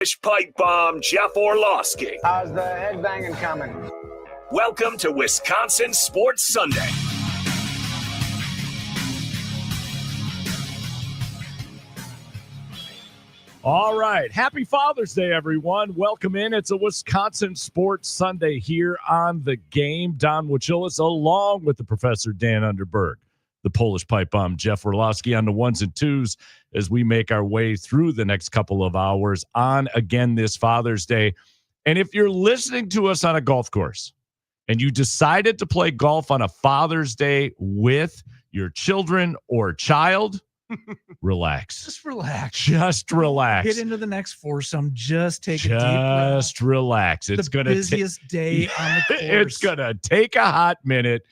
Pipe Bomb Jeff Orlowski. How's the headbanging coming? Welcome to Wisconsin Sports Sunday. All right. Happy Father's Day, everyone. Welcome in. It's a Wisconsin Sports Sunday here on The Game. Don Wachillis along with the Professor Dan Underberg, the Polish Pipe Bomb Jeff Orlowski on the ones and twos as we make our way through the next couple of hours on, again, this Father's Day. And if you're listening to us on a golf course and you decided to play golf on a Father's Day with your children or child, relax. Just relax. Just relax. Get into the next foursome. Just take a deep breath. Just relax. It's the busiest day on the course. It's going to take a hot minute.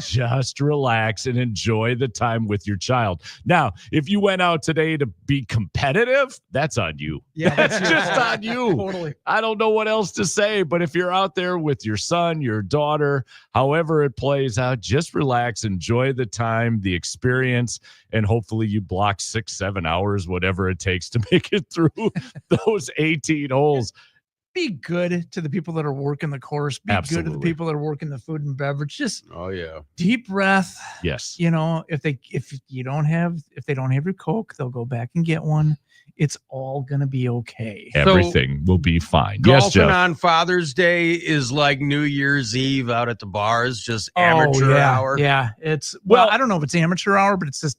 Just relax and enjoy the time with your child. Now, if you went out today to be competitive, that's on you. Yeah, that's just on you. Totally. I don't know what else to say, but if you're out there with your son, your daughter, however it plays out, just relax, enjoy the time, the experience, and hopefully you block 6-7 hours, whatever it takes to make it through those 18 holes. Be good to the people that are working the course. Be Absolutely. good to the people that are working the food and beverage. Just yeah, deep breath. Yes. You know, if they don't have your Coke, they'll go back and get one. It's all gonna be okay. Everything will be fine. Yes, golfing Jeff. on Father's Day is like New Year's Eve out at the bars, just amateur hour. Yeah, it's well, I don't know if it's amateur hour, but it's just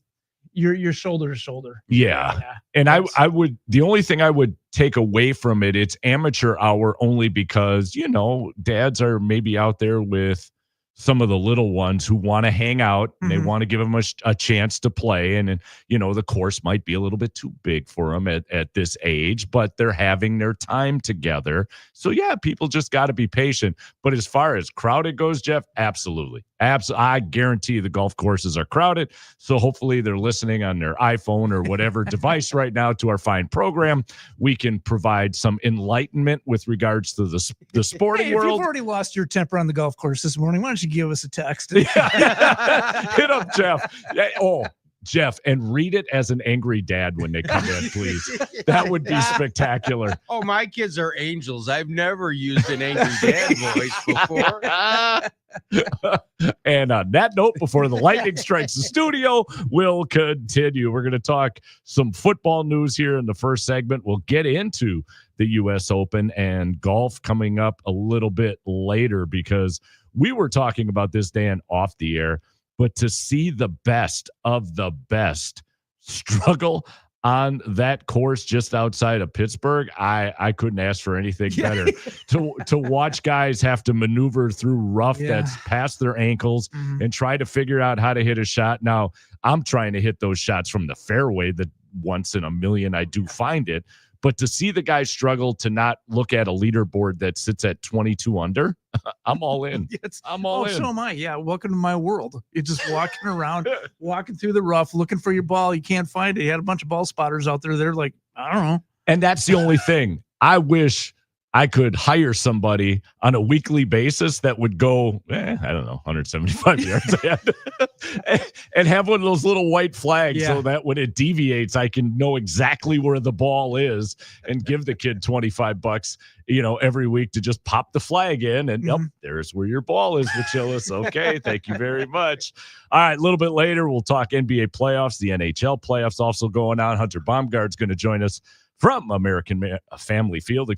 you're shoulder to shoulder. Yeah. And I would, the only thing I would take away from it, it's amateur hour only because, you know, dads are maybe out there with some of the little ones who want to hang out and they want to give them a chance to play. And, you know, the course might be a little bit too big for them at this age, but they're having their time together. So, yeah, people just got to be patient. But as far as crowded goes, Jeff, absolutely. I guarantee the golf courses are crowded. So hopefully they're listening on their iPhone or whatever device right now to our fine program. We can provide some enlightenment with regards to the sporting world. If you've already lost your temper on the golf course this morning, why don't you give us a text? Hit up Jeff. Jeff, and read it as an angry dad when they come in, please. That would be spectacular. Oh, my kids are angels. I've never used an angry dad voice before. And on that note, before the lightning strikes the studio, we'll continue. We're going to talk some football news here in the first segment. We'll get into the U.S. Open and golf coming up a little bit later because we were talking about this, Dan, off the air. But to see the best of the best struggle on that course just outside of Pittsburgh, I couldn't ask for anything better. To watch guys have to maneuver through rough that's past their ankles and try to figure out how to hit a shot. Now, I'm trying to hit those shots from the fairway that once in a million I do find it. But to see the guys struggle to not look at a leaderboard that sits at 22 under, I'm all in. I'm all in. So am I. Yeah, welcome to my world. You're just walking around, walking through the rough, looking for your ball. You can't find it. You had a bunch of ball spotters out there. They're like, I don't know. And that's the only thing. I wish I could hire somebody on a weekly basis that would go, I don't know, 175 yards and have one of those little white flags so that when it deviates, I can know exactly where the ball is and give the kid $25, every week to just pop the flag in and there's where your ball is, Wachillis. Okay. Thank you very much. All right. A little bit later, we'll talk NBA playoffs, the NHL playoffs also going on. Hunter Baumgart's going to join us from American Family Field,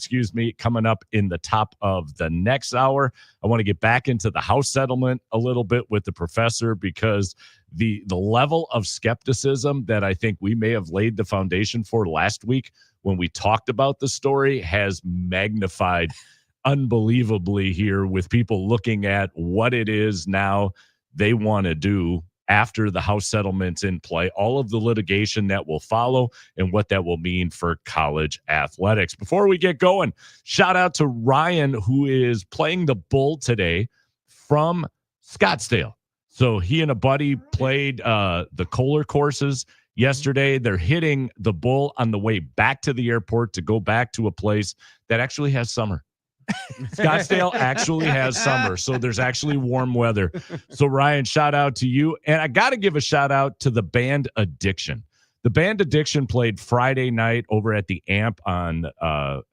coming up in the top of the next hour. I want to get back into the house settlement a little bit with the professor because the level of skepticism that I think we may have laid the foundation for last week when we talked about the story has magnified unbelievably here with people looking at what it is now they want to do after the house settlement's in play, all of the litigation that will follow and what that will mean for college athletics. Before we get going, shout out to Ryan, who is playing the bull today from Scottsdale. So he and a buddy played the Kohler courses yesterday. They're hitting the bull on the way back to the airport to go back to a place that actually has summer. Scottsdale actually has summer, so there's actually warm weather. So Ryan, shout out to you. And I got to give a shout out to the band Addiction. The Band Addiction played Friday night over at the AMP on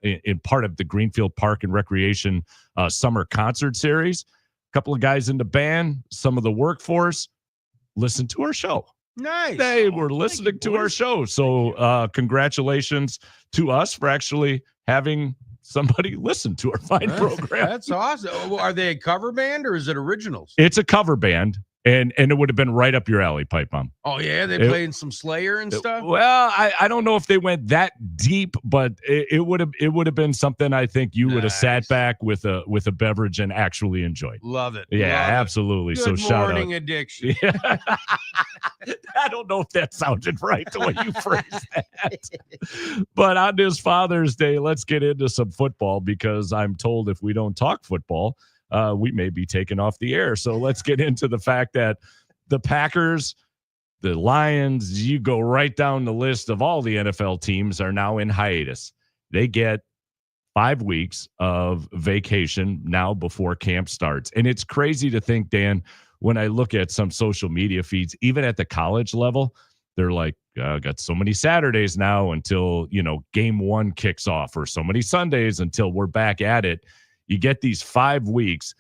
in part of the Greenfield Park and Recreation Summer Concert Series. A couple of guys in the band, some of the workforce, listened to our show. Nice. They were listening to our show. So congratulations to us for actually having somebody listen to our fine program. That's awesome. Are they a cover band or is it originals? It's a cover band. And it would have been right up your alley, Pipe Bomb. Oh, yeah? They playing some Slayer and stuff? Well, I don't know if they went that deep, but it would have been something I think you would have sat back with a beverage and actually enjoyed. Love it. Yeah, Love absolutely. It. So Good shout morning out. addiction. Yeah. I don't know if that sounded right the way you phrased that. But on this Father's Day, let's get into some football because I'm told if we don't talk football, we may be taken off the air. So let's get into the fact that the Packers, the Lions, you go right down the list of all the NFL teams are now in hiatus. They get 5 weeks of vacation now before camp starts. And it's crazy to think, Dan, when I look at some social media feeds, even at the college level, they're like, got so many Saturdays now until, game 1 kicks off, or so many Sundays until we're back at it. You get these 5 weeks.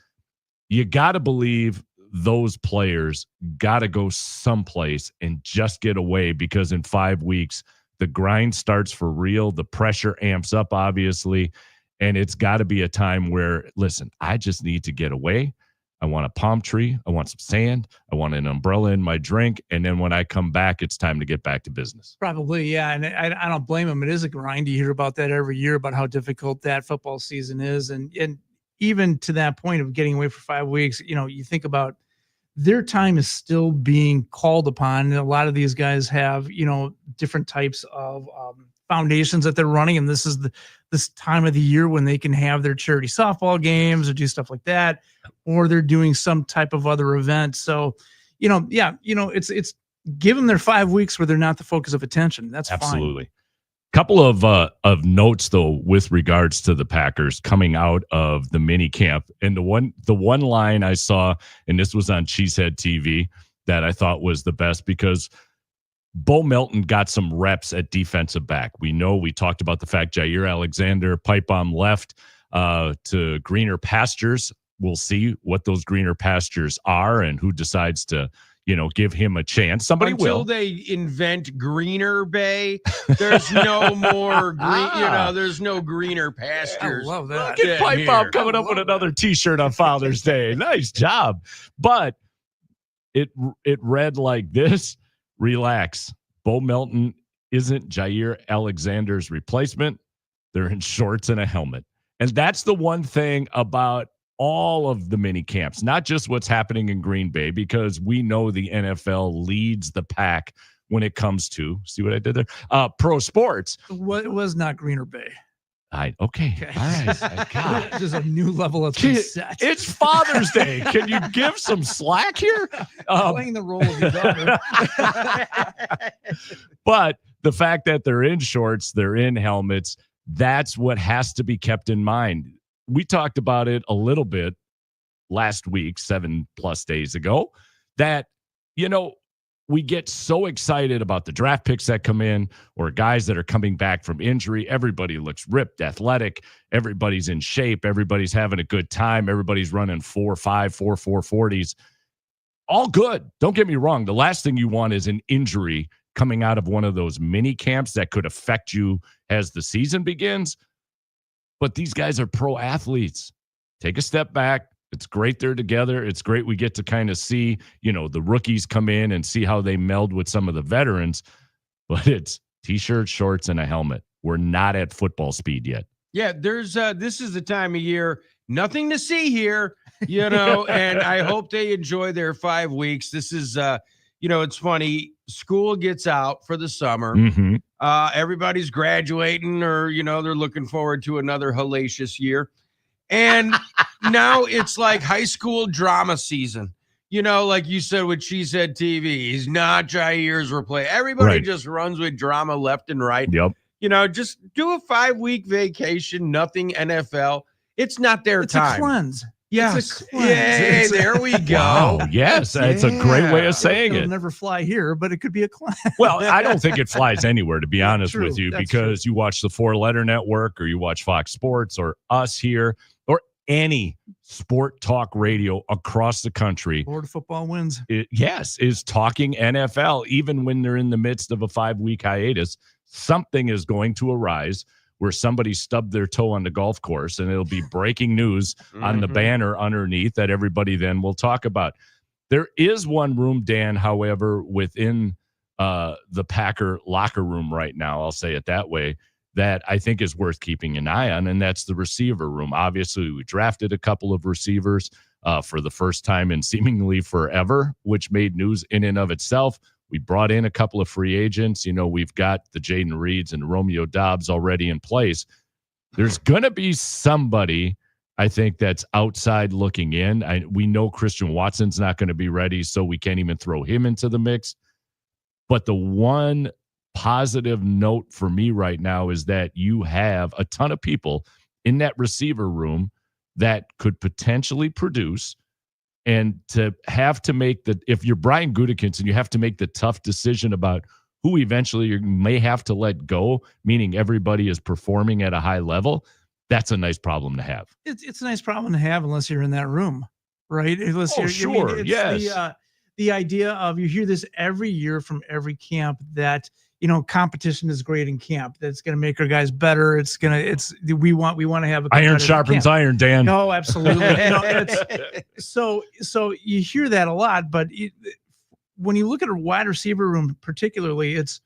You got to believe those players got to go someplace and just get away, because in 5 weeks, the grind starts for real. The pressure amps up, obviously. And it's got to be a time where, listen, I just need to get away. I want a palm tree. I want some sand. I want an umbrella in my drink. And then when I come back, it's time to get back to business. Probably, yeah. And I don't blame them. It is a grind. You hear about that every year, about how difficult that football season is. And even to that point of getting away for 5 weeks, you think about their time is still being called upon. And a lot of these guys have, different types of foundations that they're running. And this is this time of the year when they can have their charity softball games or do stuff like that, or they're doing some type of other event. So, it's give them their 5 weeks where they're not the focus of attention. That's absolutely fine. Couple of notes though with regards to the Packers coming out of the mini camp, and the one line I saw, and this was on Cheesehead TV, that I thought was the best, because Bo Melton got some reps at defensive back. We talked about the fact Jair Alexander, Pipe Bomb, left to greener pastures. We'll see what those greener pastures are and who decides to give him a chance. Somebody Until will. They invent Greener Bay, there's no more green. There's no greener pastures. I love that. Look at Pipe Bomb coming up with another T-shirt on Father's Day. Nice job. But it read like this: relax. Bo Melton isn't Jair Alexander's replacement. They're in shorts and a helmet, and that's the one thing about all of the mini camps, not just what's happening in Green Bay, because we know the NFL leads the pack when it comes to, see what I did there? Pro sports. What was not Greener Bay? Okay. All right. God. There's a new level of success. It's Father's Day. Can you give some slack here? Playing the role of your daughter. But the fact that they're in shorts, they're in helmets, that's what has to be kept in mind. We talked about it a little bit last week, 7+ days ago, that, we get so excited about the draft picks that come in, or guys that are coming back from injury. Everybody looks ripped, athletic. Everybody's in shape. Everybody's having a good time. Everybody's running 4.5, 4.40s. All good. Don't get me wrong. The last thing you want is an injury coming out of one of those mini camps that could affect you as the season begins. But these guys are pro athletes. Take a step back. It's great they're together. It's great we get to kind of see, the rookies come in and see how they meld with some of the veterans. But it's T-shirt, shorts, and a helmet. We're not at football speed yet. Yeah, there's this is the time of year. Nothing to see here, and I hope they enjoy their 5 weeks. This is, it's funny. School gets out for the summer. Mm-hmm. Everybody's graduating, or, they're looking forward to another hellacious year. And now it's like high school drama season. Like you said with Cheesehead TV, he's not Jair's replay. Everybody just runs with drama left and right. Yep. Just do a 5-week vacation, nothing NFL. It's not their it's time. A cleanse. Yes. cleanse. Yay, there we go. Wow. Yes, it's a great way Yeah. of saying It'll it. never fly here, but it could be a cleanse. Well, I don't think it flies anywhere, to be honest True, with you, that's because you watch the 4-Letter Network or you watch Fox Sports or us here or any sport talk radio across the country. Florida football wins. Is talking NFL. Even when they're in the midst of a 5-week hiatus, something is going to arise where somebody stubbed their toe on the golf course, and it'll be breaking news on the banner underneath that everybody then will talk about. There is one room, Dan, however, within the Packer locker room right now, I'll say it that way, that I think is worth keeping an eye on, and that's the receiver room. Obviously, we drafted a couple of receivers for the first time in seemingly forever, which made news in and of itself. We brought in a couple of free agents. You know, we've got the Jaden Reeds and Romeo Dobbs already in place. There's going to be somebody, I think, that's outside looking in. We know Christian Watson's not going to be ready, so we can't even throw him into the mix. But the one positive note for me right now is that you have a ton of people in that receiver room that could potentially produce. And to have to make if you're Brian Gutekunst and you have to make the tough decision about who eventually you may have to let go, meaning everybody is performing at a high level, that's a nice problem to have. It's a nice problem to have unless you're in that room, right? Unless you're, sure, it's yes. The idea of, you hear this every year from every camp that, competition is great in camp. That's going to make our guys better. We want to have a iron sharpens camp. iron, Dan. No, absolutely. So you hear that a lot, but when you look at a wide receiver room, particularly, it's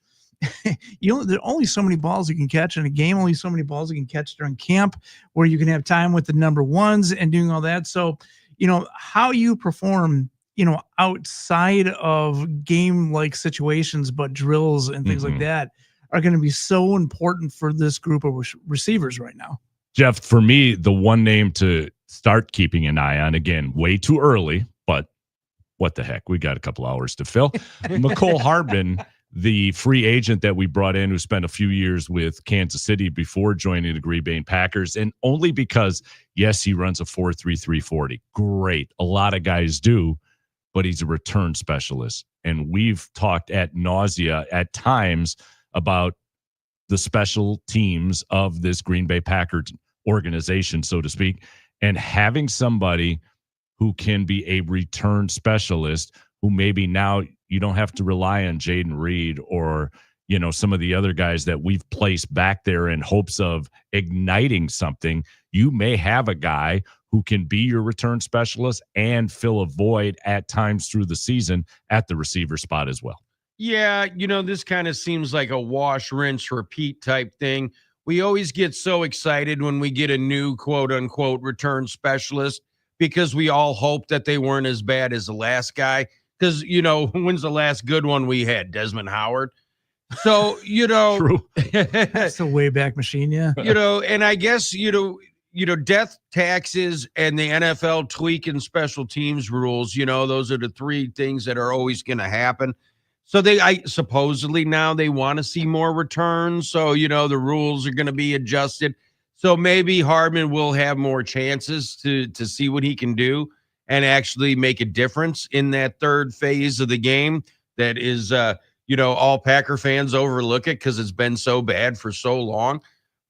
there are only so many balls you can catch in a game, only so many balls you can catch during camp, where you can have time with the number ones and doing all that. So, how you perform, outside of game-like situations, but drills and things like that are going to be so important for this group of receivers right now. Jeff, for me, the one name to start keeping an eye on, again, way too early, but what the heck? We got a couple hours to fill. Mecole Hardman, the free agent that we brought in, who spent a few years with Kansas City before joining the Green Bay Packers, and only because, yes, he runs a 4.33 40. Great. A lot of guys do, but he's a return specialist. And we've talked ad nausea at times about the special teams of this Green Bay Packers organization, so to speak, and having somebody who can be a return specialist, who maybe now you don't have to rely on Jaden Reed or, some of the other guys that we've placed back there in hopes of igniting something. You may have a guy who can be your return specialist and fill a void at times through the season at the receiver spot as well. Yeah, this kind of seems like a wash, rinse, repeat type thing. We always get so excited when we get a new quote-unquote return specialist because we all hope that they weren't as bad as the last guy. Because, when's the last good one we had? Desmond Howard. So, True. That's the way back machine, yeah. And I guess, death taxes and the NFL tweaking special teams rules, those are the three things that are always going to happen. So supposedly now they want to see more returns. So, the rules are going to be adjusted. So maybe Hardman will have more chances to see what he can do and actually make a difference in that third phase of the game that is, all Packer fans overlook it because it's been so bad for so long.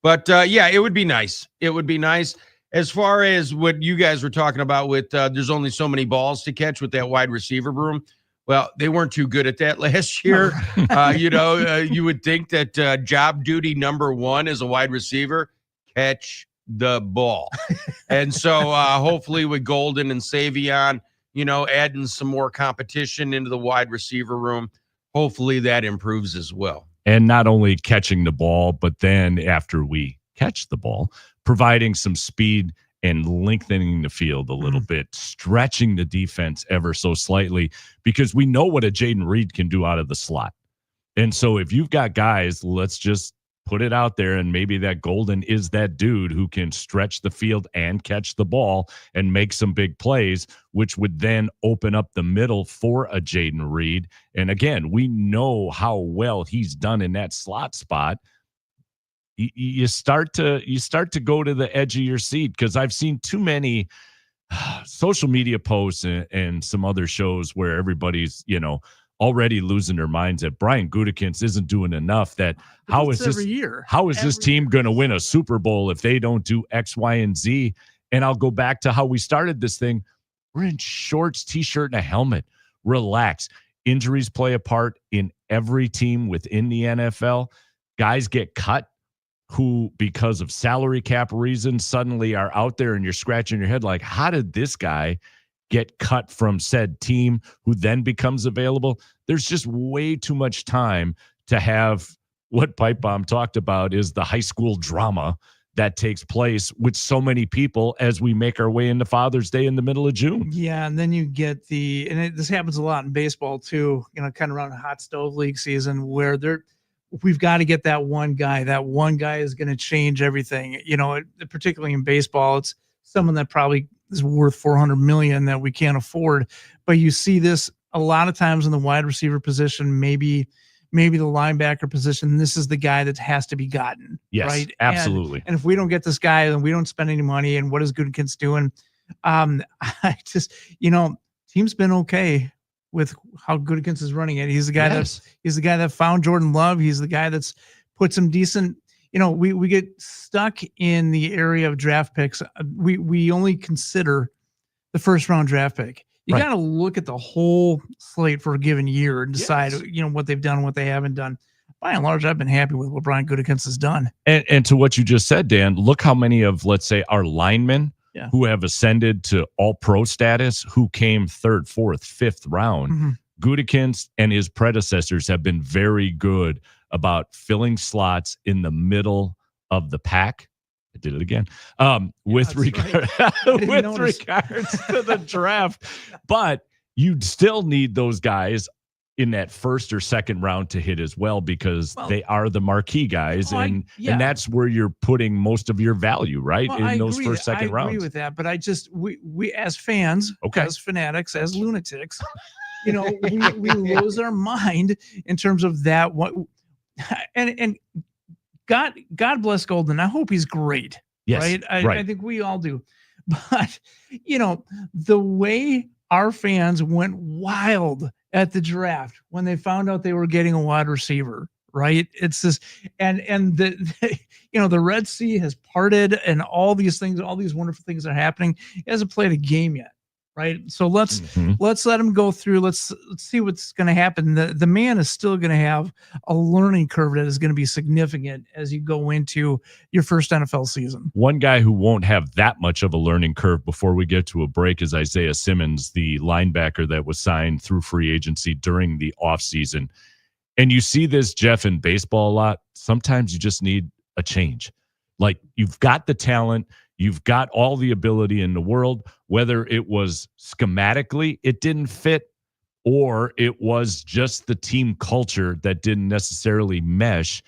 But, it would be nice. It would be nice. As far as what you guys were talking about with there's only so many balls to catch with that wide receiver room. Well, they weren't too good at that last year. You would think that job duty number one as a wide receiver, catch the ball. And so hopefully with Golden and Savion, adding some more competition into the wide receiver room, hopefully that improves as well. And not only catching the ball, but then after we catch the ball, providing some speed and lengthening the field a little bit, stretching the defense ever so slightly, because we know what a Jaden Reed can do out of the slot. And so if you've got guys, let's just put it out there, and maybe that Golden is that dude who can stretch the field and catch the ball and make some big plays, which would then open up the middle for a Jaden Reed. And again, we know how well he's done in that slot spot. You start to go to the edge of your seat, because I've seen too many social media posts and some other shows where everybody's, already losing their minds that Brian Gutekunst isn't doing enough. That how is this team going to win a Super Bowl if they don't do X, Y, and Z? And I'll go back to how we started this thing. We're in shorts, t-shirt, and a helmet. Relax. Injuries play a part in every team within the NFL. Guys get cut who, because of salary cap reasons, suddenly are out there, and you're scratching your head like, how did this guy get cut from said team who then becomes available? There's just way too much time to have what Pipe Bomb talked about is the high school drama that takes place with so many people as we make our way into Father's Day in the middle of June. Yeah, and then you get this happens a lot in baseball too, kind of around the hot stove league season where we've got to get that one guy. That one guy is going to change everything. Particularly in baseball, it's someone that probably is worth $400 million that we can't afford. But you see this a lot of times in the wide receiver position, maybe the linebacker position. This is the guy that has to be gotten. Yes, right? Absolutely. And if we don't get this guy, then we don't spend any money. And what is Gutekunst doing? I just, team's been okay with how Gutekunst is running it. He's the guy that found Jordan Love. He's the guy that's put some decent. We get stuck in the area of draft picks. We only consider the first round draft pick. You got to look at the whole slate for a given year and decide, what they've done, what they haven't done. By and large, I've been happy with what Brian Gutekunst has done. And to what you just said, Dan, look how many of, let's say, our linemen who have ascended to all-pro status, who came 3rd, 4th, 5th round. Mm-hmm. Gutekunst and his predecessors have been very good about filling slots in the middle of the pack. I did it again. With regards to the draft, but you'd still need those guys in that 1st or 2nd round to hit as well, because they are the marquee guys, and that's where you're putting most of your value, right? In those 1st, 2nd rounds. I agree with that, but we as fans, as fanatics, as lunatics, we lose our mind in terms of that. And God bless Golden. I hope he's great. Yes, right? I think we all do. But, the way our fans went wild at the draft when they found out they were getting a wide receiver, right? It's this, and the Red Sea has parted and all these things, all these wonderful things are happening. He hasn't played a game yet. Right. So let's let him go through. Let's see what's going to happen. The man is still going to have a learning curve that is going to be significant as you go into your first NFL season. One guy who won't have that much of a learning curve before we get to a break is Isaiah Simmons, the linebacker that was signed through free agency during the offseason. And you see this, Jeff, in baseball a lot. Sometimes you just need a change. Like, you've got the talent. You've got all the ability in the world, whether it was schematically, it didn't fit, or it was just the team culture that didn't necessarily mesh.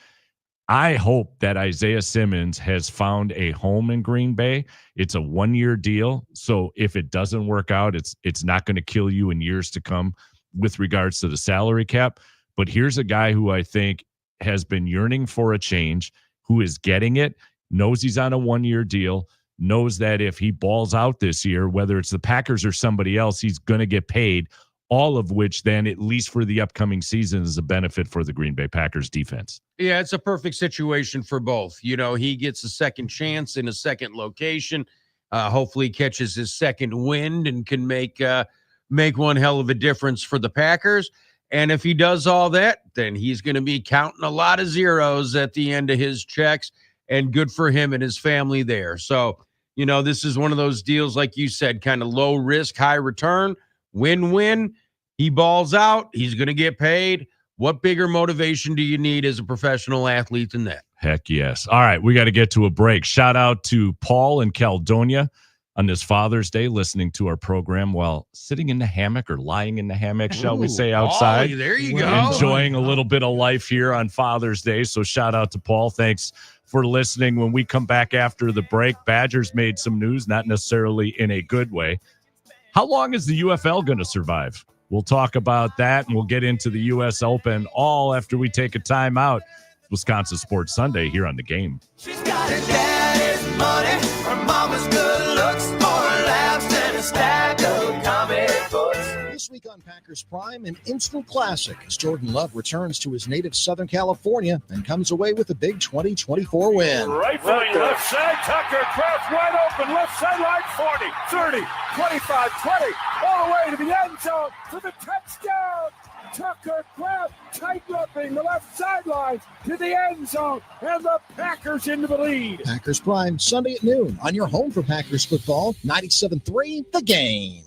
I hope that Isaiah Simmons has found a home in Green Bay. It's a 1-year deal. So if it doesn't work out, it's not going to kill you in years to come with regards to the salary cap. But here's a guy who I think has been yearning for a change, who is getting it, knows he's on a 1-year deal, knows that if he balls out this year, whether it's the Packers or somebody else, he's going to get paid, all of which then, at least for the upcoming season, is a benefit for the Green Bay Packers defense. Yeah, it's a perfect situation for both. He gets a second chance in a second location. Hopefully catches his second wind and can make one hell of a difference for the Packers. And if he does all that, then he's going to be counting a lot of zeros at the end of his checks, and good for him and his family there. So, this is one of those deals, like you said, kind of low risk, high return, win-win. He balls out. He's going to get paid. What bigger motivation do you need as a professional athlete than that? Heck yes. All right, we got to get to a break. Shout out to Paul in Caledonia on this Father's Day, listening to our program while sitting in the hammock, or lying in the hammock, shall we say, outside. Oh, there you go. Enjoying a little bit of life here on Father's Day. So shout out to Paul. Thanks for listening. When we come back after the break, Badgers made some news, not necessarily in a good way. How long is the UFL going to survive? We'll talk about that, and we'll get into the U.S. Open all after we take a timeout. Wisconsin Sports Sunday here on The Game. She's got her daddy's money, her mama's good looks, more laughs than on Packers Prime, an instant classic as Jordan Love returns to his native Southern California and comes away with a big 2024 win. Right wing, left side, Tucker Kraft wide open, left sideline, 40, 30, 25, 20, all the way to the end zone for the touchdown. Tucker Kraft tight-ripping the left sideline to the end zone, and the Packers into the lead. Packers Prime, Sunday at noon on your home for Packers football, 97.3 The Game.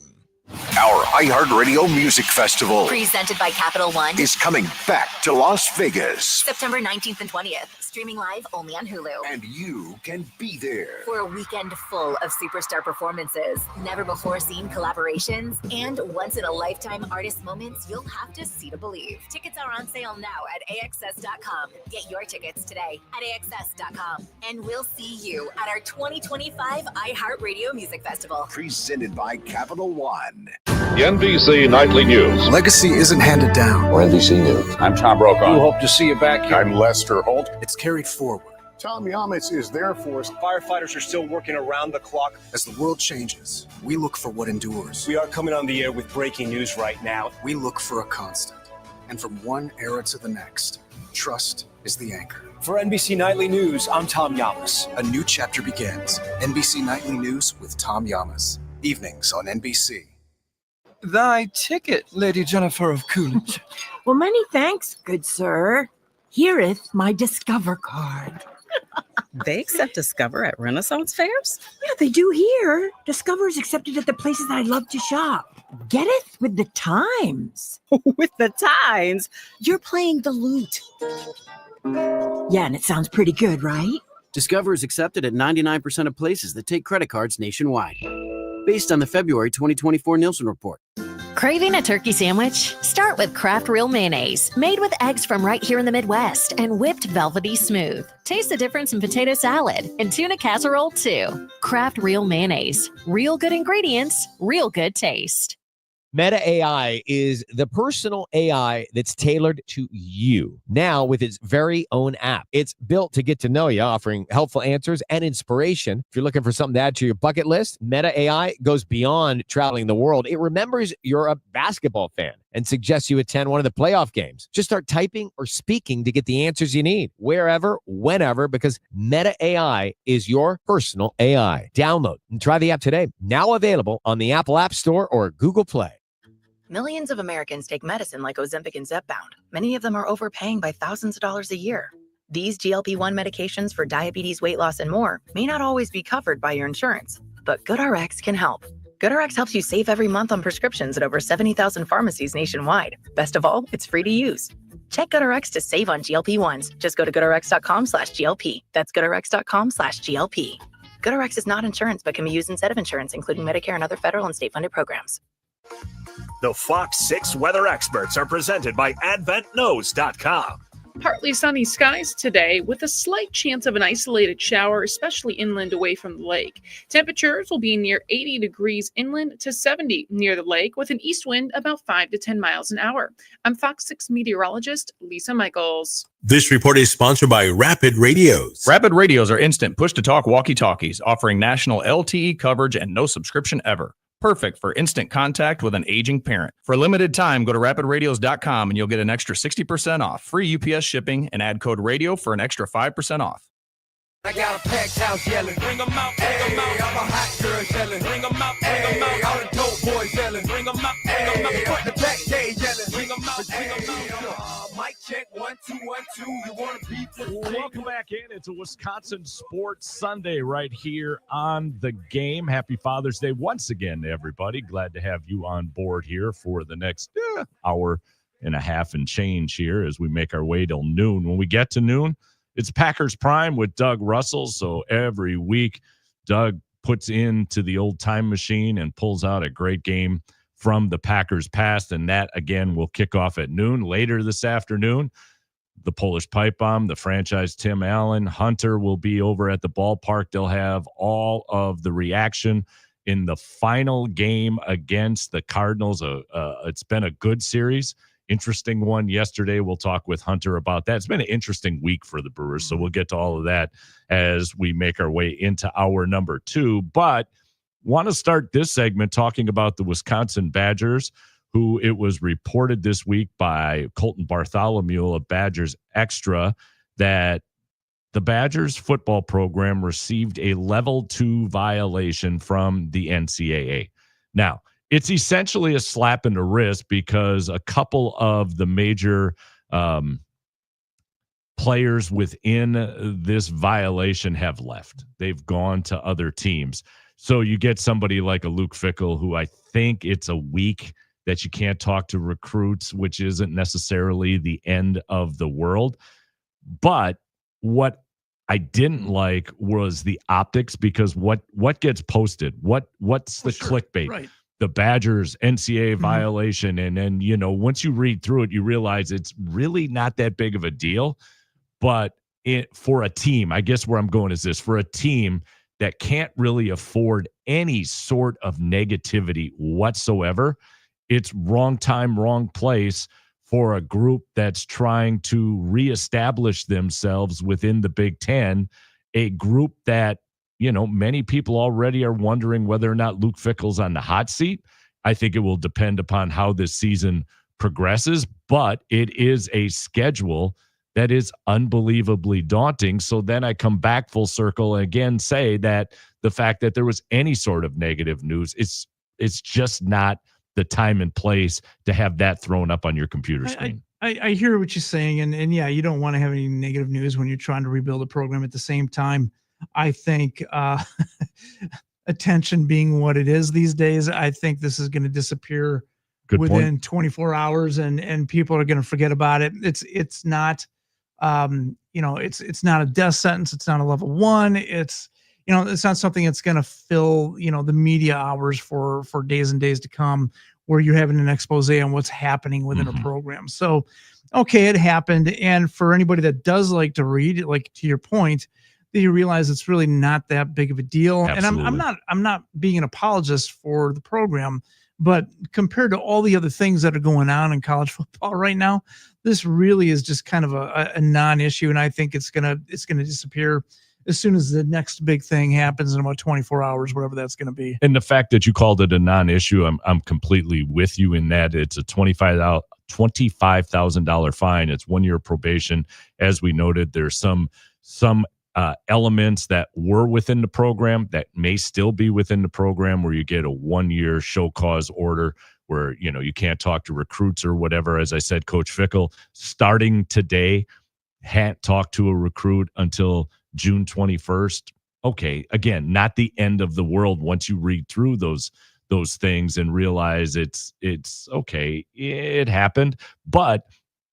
Our iHeartRadio Music Festival, presented by Capital One, is coming back to Las Vegas. September 19th and 20th, streaming live only on Hulu. And you can be there For a weekend full of superstar performances, never-before-seen collaborations, and once-in-a-lifetime artist moments you'll have to see to believe. Tickets are on sale now at AXS.com. Get your tickets today at AXS.com. And we'll see you at our 2025 iHeartRadio Music Festival. Presented by Capital One. The NBC Nightly News. Legacy isn't handed down. Or NBC News. I'm Tom Brokaw. We hope to see you back here. I'm Lester Holt. It's carried forward. Tom Yamas is there for us. Firefighters are still working around the clock. As the world changes, we look for what endures. We are coming on the air with breaking news right now. We look for a constant. And from one era to the next, trust is the anchor. For NBC Nightly News, I'm Tom Yamas. A new chapter begins. NBC Nightly News with Tom Yamas. Evenings on NBC. Thy ticket, Lady Jennifer of Coolidge. Well, many thanks, good sir. Hereeth my Discover card. They accept Discover at Renaissance fairs? Yeah, they do here. Discover is accepted at the places I love to shop. Getteth with the times. With the times? You're playing the lute. Yeah, and it sounds pretty good, right? Discover is accepted at 99% of places that take credit cards nationwide. Based on the February 2024 Nielsen report. Craving a turkey sandwich? Start with Kraft Real Mayonnaise, made with eggs from right here in the Midwest and whipped velvety smooth. Taste the difference in potato salad and tuna casserole too. Kraft Real Mayonnaise. Real good ingredients, real good taste. Meta AI is the personal AI that's tailored to you. Now with its very own app. It's built to get to know you, offering helpful answers and inspiration. If you're looking for something to add to your bucket list, Meta AI goes beyond traveling the world. It remembers you're a basketball fan and suggests you attend one of the playoff games. Just start typing or speaking to get the answers you need, wherever, whenever, because Meta AI is your personal AI. Download and try the app today. Now available on the Apple App Store or Google Play. Millions of Americans take medicine like Ozempic and Zepbound. Many of them are overpaying by thousands of dollars a year. These GLP-1 medications for diabetes, weight loss, and more may not always be covered by your insurance, but GoodRx can help. GoodRx helps you save every month on prescriptions at over 70,000 pharmacies nationwide. Best of all, it's free to use. Check GoodRx to save on GLP-1s. Just go to GoodRx.com/GLP. That's GoodRx.com/GLP. GoodRx is not insurance, but can be used instead of insurance, including Medicare and other federal and state-funded programs. The Fox 6 weather experts are presented by AdventKnows.com. Partly sunny skies today with a slight chance of an isolated shower, especially inland away from the lake. Temperatures will be near 80 degrees inland to 70 near the lake with an east wind about 5 to 10 miles an hour. I'm Fox 6 meteorologist Lisa Michaels. This report is sponsored by Rapid Radios. Rapid Radios are instant push-to-talk walkie-talkies offering national LTE coverage and no subscription ever. Perfect for instant contact with an aging parent. For a limited time, go to rapidradios.com and you'll get an extra 60% off, free UPS shipping, and add code radio for an extra 5% off. I got a packed house yelling, bring them out, bring them out. I'm a hot girl yelling, bring them out, bring them out. All the dope boys yelling, bring them out, bring them out. Put the back day yelling, bring them out, bring them out. Mic check, 1 2 1 2. You want to beat the Welcome back in. It's a Wisconsin Sports Sunday right here on The Game. Happy Father's Day once again to everybody. Glad to have you on board here for the next hour and a half and change here as we make our way till noon. When we get to noon, it's Packers Prime with Doug Russell. So every week, Doug puts into the old time machine and pulls out a great game from the Packers past. And that, again, will kick off at noon. Later this afternoon, the Polish Pipe Bomb, the franchise Tim Allen, Hunter will be over at the ballpark. They'll have all of the reaction in the final game against the Cardinals. It's been a good series. Interesting one yesterday. We'll talk with Hunter about that. It's been an interesting week for the Brewers, so we'll get to all of that as we make our way into hour number 2. But want to start this segment talking about the Wisconsin Badgers, who it was reported this week by Colton Bartholomew of Badgers Extra that the Badgers football program received a level 2 violation from the NCAA. Now, it's essentially a slap in the wrist because a couple of the major players within this violation have left. They've gone to other teams. So you get somebody like a Luke Fickell, who I think it's a week that you can't talk to recruits, which isn't necessarily the end of the world. But what I didn't like was the optics, because what gets posted, what's the clickbait, right? The Badgers NCAA violation, and then once you read through it, you realize it's really not that big of a deal. But for a team, I guess where I'm going is this: for a team that can't really afford any sort of negativity whatsoever, it's wrong time, wrong place for a group that's trying to reestablish themselves within the Big Ten, a group that, many people already are wondering whether or not Luke Fickell's on the hot seat. I think it will depend upon how this season progresses, but it is a schedule that is unbelievably daunting. So then I come back full circle and again say that the fact that there was any sort of negative news, it's just not the time and place to have that thrown up on your computer screen. I hear what you're saying. And yeah, you don't want to have any negative news when you're trying to rebuild a program. At the same time, I think attention being what it is these days, I think this is going to disappear within 24 hours and people are going to forget about it. It's not, it's not a death sentence. It's not a level 1. It's not something that's going to fill, the media hours for days and days to come, where you're having an expose on what's happening within a program. So, okay, it happened. And for anybody that does like to read, like to your point, that you realize it's really not that big of a deal. Absolutely. And I'm not being an apologist for the program, but compared to all the other things that are going on in college football right now, this really is just kind of a non-issue. And I think it's gonna disappear as soon as the next big thing happens in about 24 hours, whatever that's going to be. And the fact that you called it a non-issue, I'm completely with you in that. It's a $25,000 fine. It's 1 year probation. As we noted, there's some elements that were within the program that may still be within the program, where you get a 1 year show cause order where, you can't talk to recruits or whatever. As I said, Coach Fickell, starting today, can't talk to a recruit until June 21st. Okay, again, not the end of the world once you read through those things and realize it's okay, it happened. But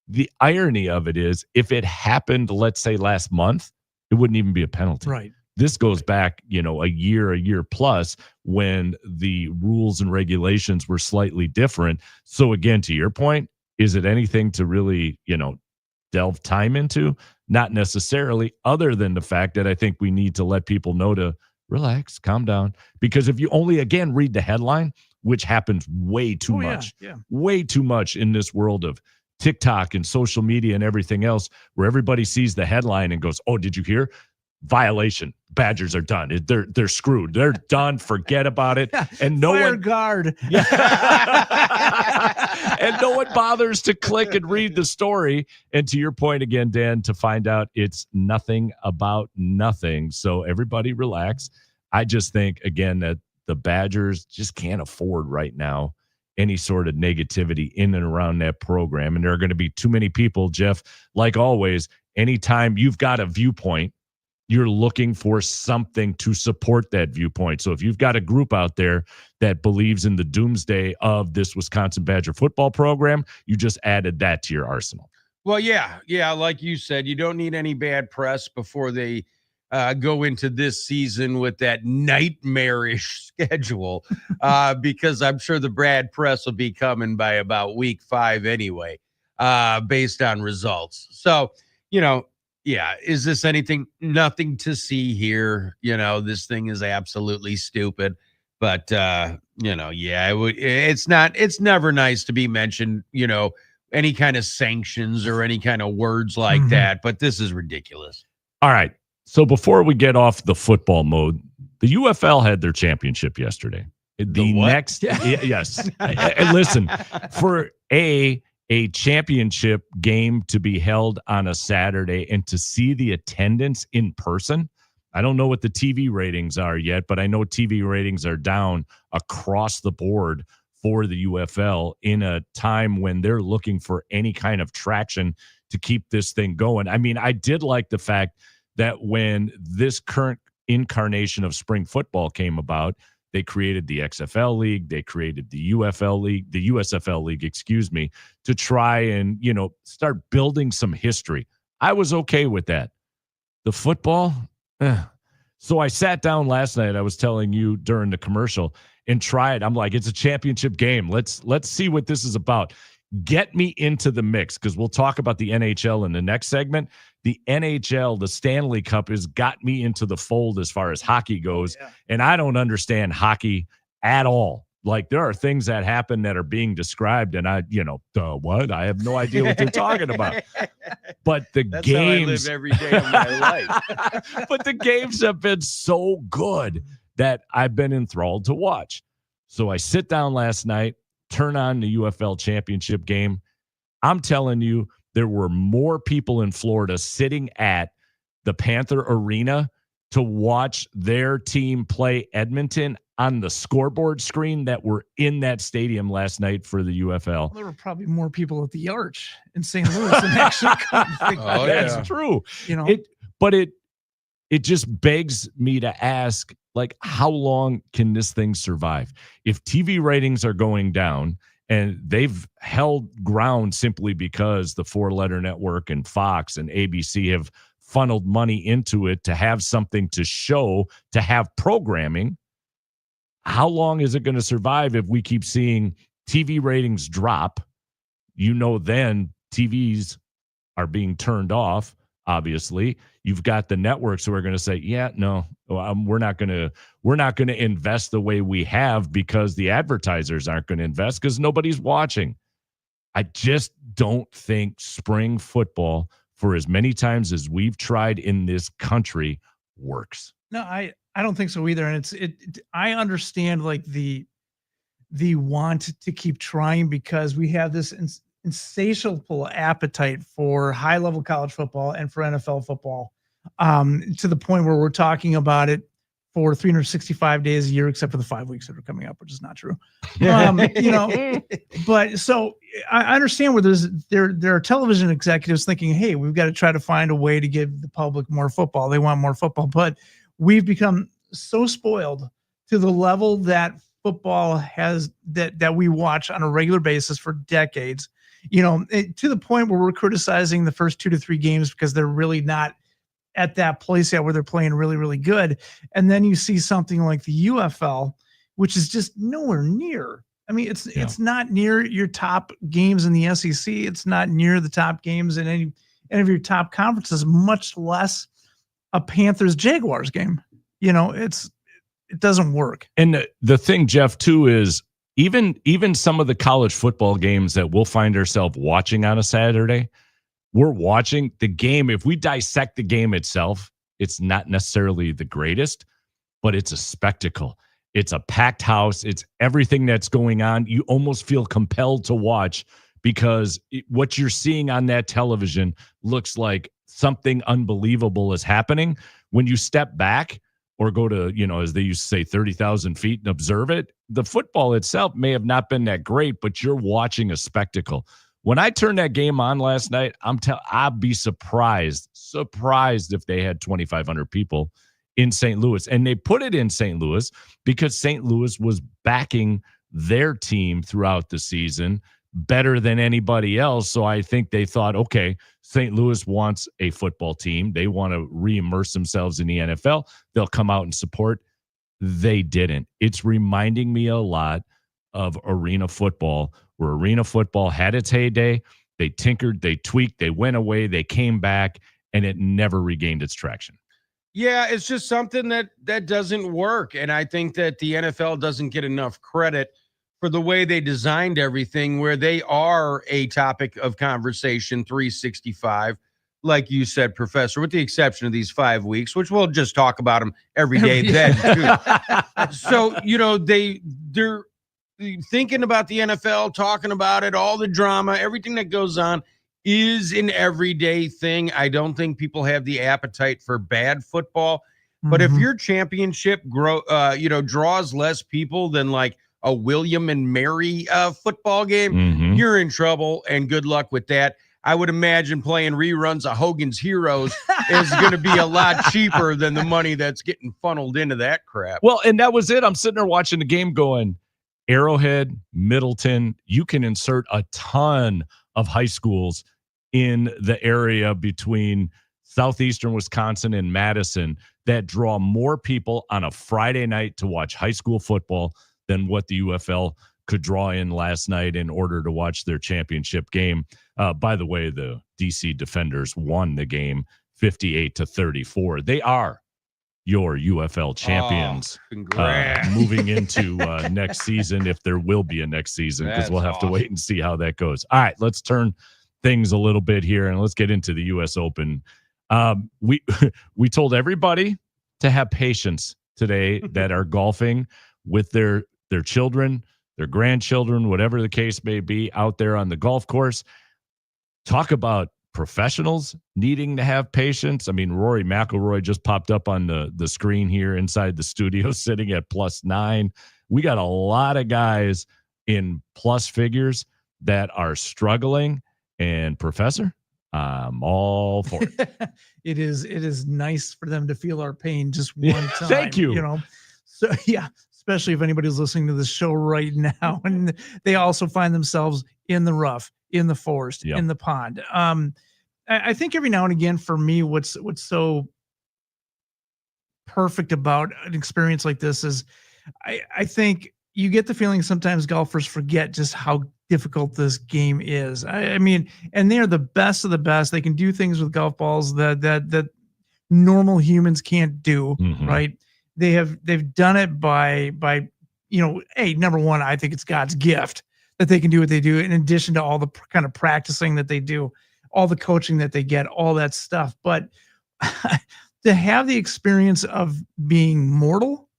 the irony of it is, if it happened, let's say last month, it wouldn't even be a penalty. Right. This goes back, a year plus, when the rules and regulations were slightly different. So again, to your point, is it anything to really, delve time into? Not necessarily, other than the fact that I think we need to let people know to relax, calm down. Because if you only, again, read the headline, which happens way too much, way too much in this world of TikTok and social media and everything else, where everybody sees the headline and goes, oh, did you hear? Violation. Badgers are done. They're screwed. They're done. Forget about it. And no Fire one guard. and no one bothers to click and read the story. And to your point again, Dan, to find out it's nothing about nothing. So everybody relax. I just think, again, that the Badgers just can't afford right now any sort of negativity in and around that program. And there are going to be too many people, Jeff, like always, anytime you've got a viewpoint, you're looking for something to support that viewpoint. So if you've got a group out there that believes in the doomsday of this Wisconsin Badger football program, you just added that to your arsenal. Well, yeah. Like you said, you don't need any bad press before they go into this season with that nightmarish schedule, because I'm sure the bad press will be coming by about week 5 anyway, based on results. So, yeah, is this anything? Nothing to see here. This thing is absolutely stupid. But it's never nice to be mentioned, any kind of sanctions or any kind of words like that. But this is ridiculous. All right. So before we get off the football mode, the UFL had their championship yesterday. The next, yes. And listen, for a championship game to be held on a Saturday and to see the attendance in person, I don't know what the TV ratings are yet, but I know TV ratings are down across the board for the UFL in a time when they're looking for any kind of traction to keep this thing going. I mean, I did like the fact that when this current incarnation of spring football came about, they created the XFL League, they created the UFL League, the USFL League, to try and, start building some history. I was okay with that. The football, So I sat down last night, I was telling you during the commercial, and tried. I'm like, it's a championship game. Let's see what this is about. Get me into the mix, because we'll talk about the NHL in the next segment. The NHL, the Stanley Cup, has got me into the fold as far as hockey goes, and I don't understand hockey at all. Like, there are things that happen that are being described, and what? I have no idea what they're talking about. But that's games, how I live every day of my life. But the games have been so good that I've been enthralled to watch. So I sit down last night, turn on the UFL championship game. I'm telling you, there were more people in Florida sitting at the Panther Arena to watch their team play Edmonton on the scoreboard screen that were in that stadium last night for the UFL. Well, there were probably more people at the Arch in St. Louis than actually come. That's true. It just begs me to ask, like, how long can this thing survive? If TV ratings are going down, and they've held ground simply because the four-letter network and Fox and ABC have funneled money into it to have something to show, to have programming, how long is it going to survive if we keep seeing TV ratings drop? Then TVs are being turned off. Obviously, you've got the networks who are going to say, we're not going to invest the way we have, because the advertisers aren't going to invest because nobody's watching. I just don't think spring football, for as many times as we've tried in this country, works. No, I don't think so either. And I understand like the want to keep trying, because we have this insatiable appetite for high level college football and for NFL football, to the point where we're talking about it for 365 days a year, except for the 5 weeks that are coming up, which is not true. But so I understand where there are television executives thinking, hey, we've got to try to find a way to give the public more football. They want more football, but we've become so spoiled to the level that football has that we watch on a regular basis for decades, to the point where we're criticizing the first 2 to 3 games because they're really not at that place yet where they're playing really, really good. And then you see something like the UFL, which is just nowhere near. I mean, it's not near your top games in the SEC. It's not near the top games in any of your top conferences, much less a Panthers Jaguars game. It doesn't work. And the thing, Jeff, too, is even some of the college football games that we'll find ourselves watching on a Saturday, we're watching the game. If we dissect the game itself, it's not necessarily the greatest, but it's a spectacle. It's a packed house. It's everything that's going on. You almost feel compelled to watch, because what you're seeing on that television looks like something unbelievable is happening. When you step back or go to, as they used to say, 30,000 feet and observe it, the football itself may have not been that great, but you're watching a spectacle. When I turned that game on last night, I'd be surprised if they had 2,500 people in St. Louis. And they put it in St. Louis because St. Louis was backing their team throughout the season better than anybody else. So I think they thought, okay, St. Louis wants a football team. They want to re-immerse themselves in the NFL. They'll come out and support. They didn't. It's reminding me a lot of arena football, where arena football had its heyday. They tinkered, they tweaked, they went away, they came back, and it never regained its traction. Yeah, it's just something that doesn't work. And I think that the NFL doesn't get enough credit for the way they designed everything, where they are a topic of conversation 365, like you said, Professor, with the exception of these 5 weeks, which we'll just talk about them every day then too. So, they're thinking about the NFL, talking about it, all the drama, everything that goes on is an everyday thing. I don't think people have the appetite for bad football. But if your championship draws less people than like a William and Mary football game, you're in trouble, and good luck with that. I would imagine playing reruns of Hogan's Heroes is going to be a lot cheaper than the money that's getting funneled into that crap. Well, and that was it. I'm sitting there watching the game going, Arrowhead, Middleton, you can insert a ton of high schools in the area between southeastern Wisconsin and Madison that draw more people on a Friday night to watch high school football than what the UFL could draw in last night in order to watch their championship game. By the way, the DC Defenders won the game 58-34. They are your UFL champions moving into next season, if there will be a next season, because we'll have to wait and see how that goes. All right, let's turn things a little bit here and let's get into the U.S. Open. We told everybody to have patience today that are golfing with their children, their grandchildren, whatever the case may be, out there on the golf course. Talk about professionals needing to have patience. I mean, Rory McIlroy just popped up on the screen here inside the studio, sitting at +9. We got a lot of guys in plus figures that are struggling. And Professor, I'm all for it. It is nice for them to feel our pain just one time. Thank you. So yeah, especially if anybody's listening to this show right now and they also find themselves in the rough, in the forest, in the pond. I think every now and again, for me, what's so perfect about an experience like this is I think you get the feeling sometimes golfers forget just how difficult this game is. I mean, and they are the best of the best. They can do things with golf balls that normal humans can't do, right? They've done it by number one, I think it's God's gift that they can do what they do, in addition to all the kind of practicing that they do, all the coaching that they get, all that stuff. But to have the experience of being mortal,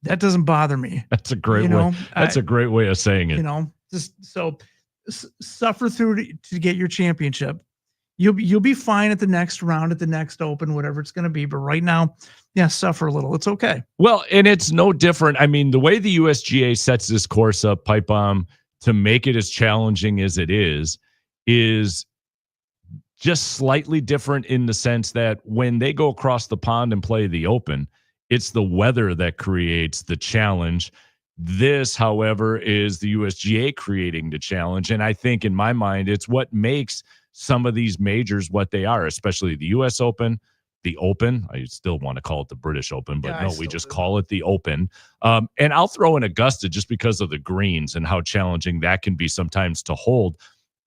that doesn't bother me. That's a great way. That's a great way of saying it. Just so suffer through to get your championship. You'll be fine at the next round, at the next Open, whatever it's going to be. But right now, suffer a little. It's okay. Well, and it's no different. I mean, the way the USGA sets this course up, Pipe Bomb, to make it as challenging as it is just slightly different in the sense that when they go across the pond and play the Open, it's the weather that creates the challenge. This, however, is the USGA creating the challenge. And I think in my mind, it's what makes some of these majors what they are, especially the US Open, the Open. I still want to call it the British Open, but no, we just call it the Open. And I'll throw in Augusta just because of the greens and how challenging that can be sometimes to hold.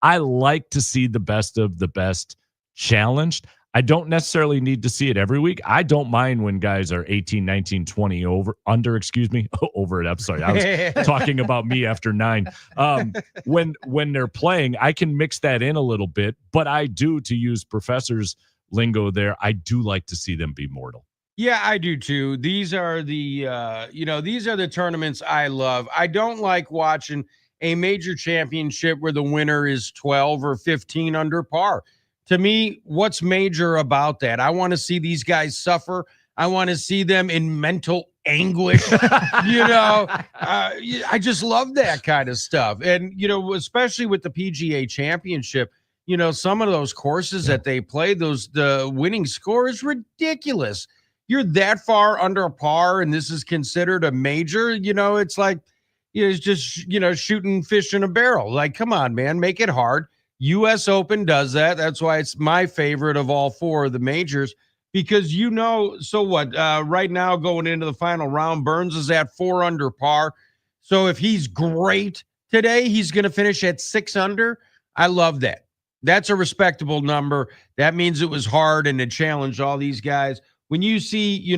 I like to see the best of the best challenged. I don't necessarily need to see it every week. I don't mind when guys are 18, 19, 20 over it. I'm sorry. I was talking about me after 9. When they're playing, I can mix that in a little bit, but I do, to use Professor's lingo there, I do like to see them be mortal. Yeah, I do too. These are the tournaments I love. I don't like watching a major championship where the winner is 12 or 15 under par. To me, what's major about that? I want to see these guys suffer. I want to see them in mental anguish. I just love that kind of stuff. And, especially with the PGA Championship, some of those courses that they play, the winning score is ridiculous. You're that far under par, and this is considered a major. It's like, it's just, shooting fish in a barrel. Like, come on, man, make it hard. U.S. Open does that. That's why it's my favorite of all 4 of the majors, because so what? Right now, going into the final round, Burns is at 4 under par. So if he's great today, he's going to finish at 6 under. I love that. That's a respectable number. That means it was hard and it challenged all these guys. When you see,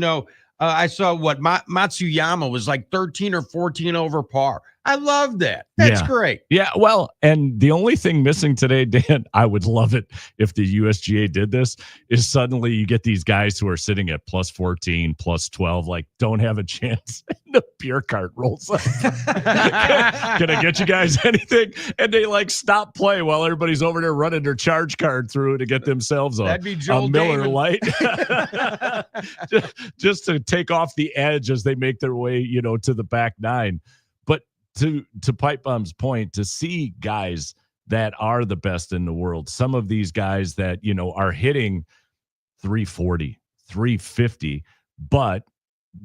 I saw Matsuyama was like 13 or 14 over par. I love that. That's great. Yeah, well, and the only thing missing today, Dan, I would love it if the USGA did this, is suddenly you get these guys who are sitting at +14, +12, like don't have a chance. the beer cart rolls up. Can I get you guys anything? And they like stop play while everybody's over there running their charge card through to get themselves That'd be Joel a Miller Damon. Lite. just to take off the edge as they make their way, to the back nine. But to Pipe Bomb's point, to see guys that are the best in the world, some of these guys that, are hitting 340, 350, but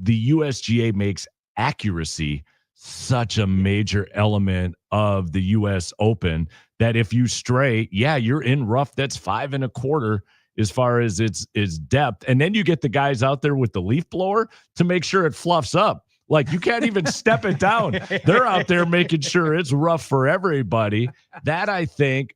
the USGA makes accuracy such a major element of the US Open that if you stray, you're in rough that's 5 1/4 as far as its depth. And then you get the guys out there with the leaf blower to make sure it fluffs up. Like you can't even step it down. They're out there making sure it's rough for everybody. That I think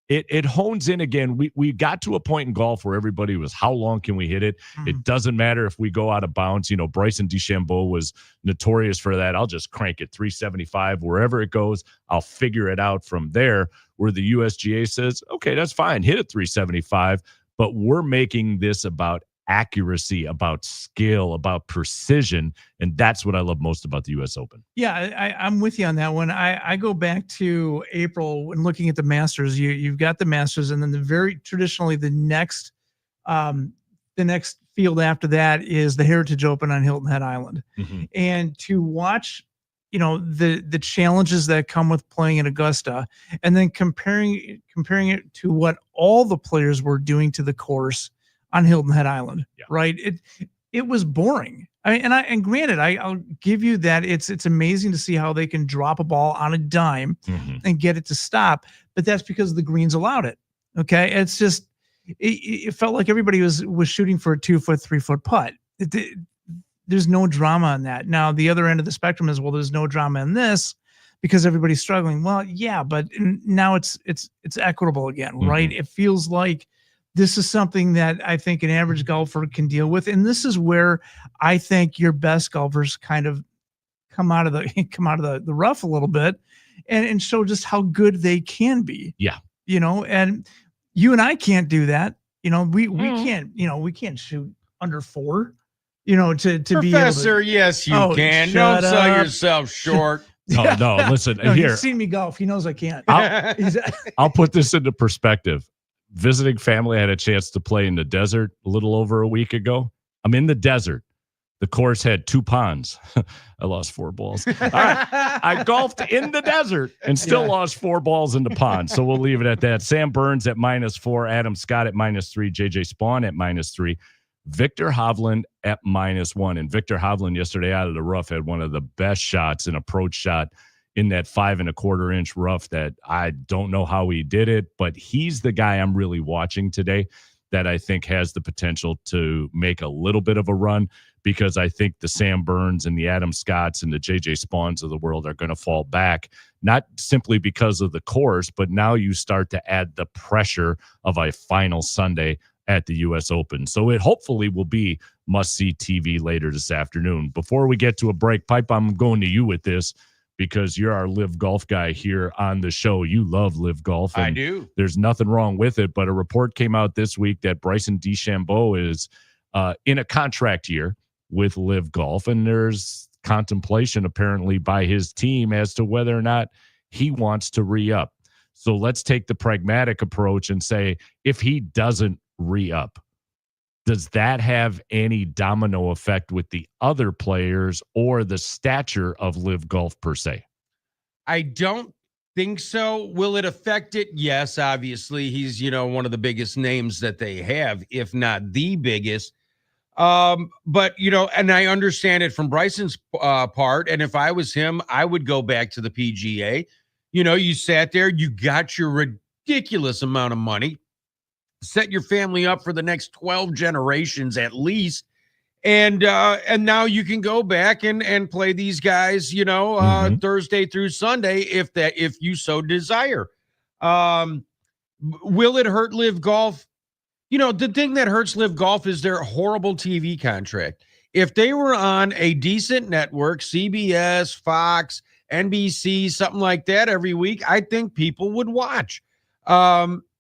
it hones in again. We got to a point in golf where everybody was, how long can we hit it? It doesn't matter if we go out of bounds. Bryson DeChambeau was notorious for that. I'll just crank it 375 wherever it goes. I'll figure it out from there. Where the USGA says, okay, that's fine. Hit it 375, but we're making this about accuracy, about skill, about precision. And that's what I love most about the US Open. Yeah, I'm with you on that one. I go back to April when looking at the Masters. You've got the Masters, and then traditionally the next field after that is the Heritage Open on Hilton Head Island. Mm-hmm. And to watch, the challenges that come with playing at Augusta, and then comparing it to what all the players were doing to the course on Hilton Head Island, right? It was boring. I mean, and granted, I'll give you that it's amazing to see how they can drop a ball on a dime and get it to stop, but that's because the greens allowed it. Okay, it's just it felt like everybody was shooting for a 2-foot, 3-foot putt. There's no drama on that. Now the other end of the spectrum is, well, there's no drama in this because everybody's struggling. Well, yeah, but now it's equitable again, right? It feels like this is something that I think an average golfer can deal with. And this is where I think your best golfers kind of come out of the rough a little bit and show just how good they can be. Yeah. And you and I can't do that. We can't shoot under 4, to Professor, be able to, yes, you can. Don't sell yourself short. No, listen, no, here. He's seen me golf. He knows I can't. I'll put this into perspective. Visiting family, I had a chance to play in the desert a little over a week ago. I'm in the desert. The course had 2 ponds. I lost 4 balls. All right. I golfed in the desert and still lost 4 balls in the pond. So we'll leave it at that. Sam Burns at -4, Adam Scott at -3, JJ Spawn at -3, Victor Hovland at -1. And Victor Hovland yesterday out of the rough had one of the best shots, an approach shot in that 5 1/4 inch rough that I don't know how he did it, but he's the guy I'm really watching today that I think has the potential to make a little bit of a run, because I think the Sam Burns and the Adam Scotts and the JJ Spawns of the world are going to fall back, not simply because of the course, but now you start to add the pressure of a final Sunday at the US Open. So it hopefully will be must-see TV later this afternoon. Before we get to a break, Pipe, I'm going to you with this, because you're our live golf guy here on the show. You love live golf. I do. There's nothing wrong with it, but a report came out this week that Bryson DeChambeau is in a contract year with live golf, and there's contemplation apparently by his team as to whether or not he wants to re-up. So let's take the pragmatic approach and say, if he doesn't re-up, does that have any domino effect with the other players or the stature of live golf per se? I don't think so. Will it affect it? Yes, obviously. He's, one of the biggest names that they have, if not the biggest. But, and I understand it from Bryson's part. And if I was him, I would go back to the PGA. You sat there, you got your ridiculous amount of money, set your family up for the next 12 generations at least. And now you can go back and play these guys, Thursday through Sunday, if you so desire. Will it hurt live golf? The thing that hurts live golf is their horrible TV contract. If they were on a decent network, CBS, Fox, NBC, something like that every week, I think people would watch.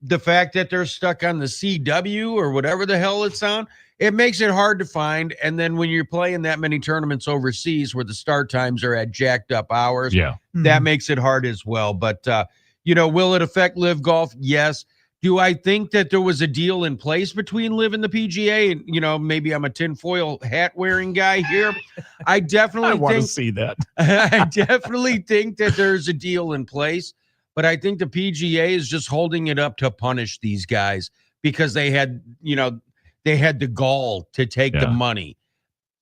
The fact that they're stuck on the CW or whatever the hell it's on, it makes it hard to find. And then when you're playing that many tournaments overseas where the start times are at jacked up hours, that makes it hard as well. But, will it affect Live Golf? Yes. Do I think that there was a deal in place between Live and the PGA? And, maybe I'm a tinfoil hat wearing guy here. I definitely want to see that. I definitely think that there's a deal in place, but I think the PGA is just holding it up to punish these guys because they had the gall to take the money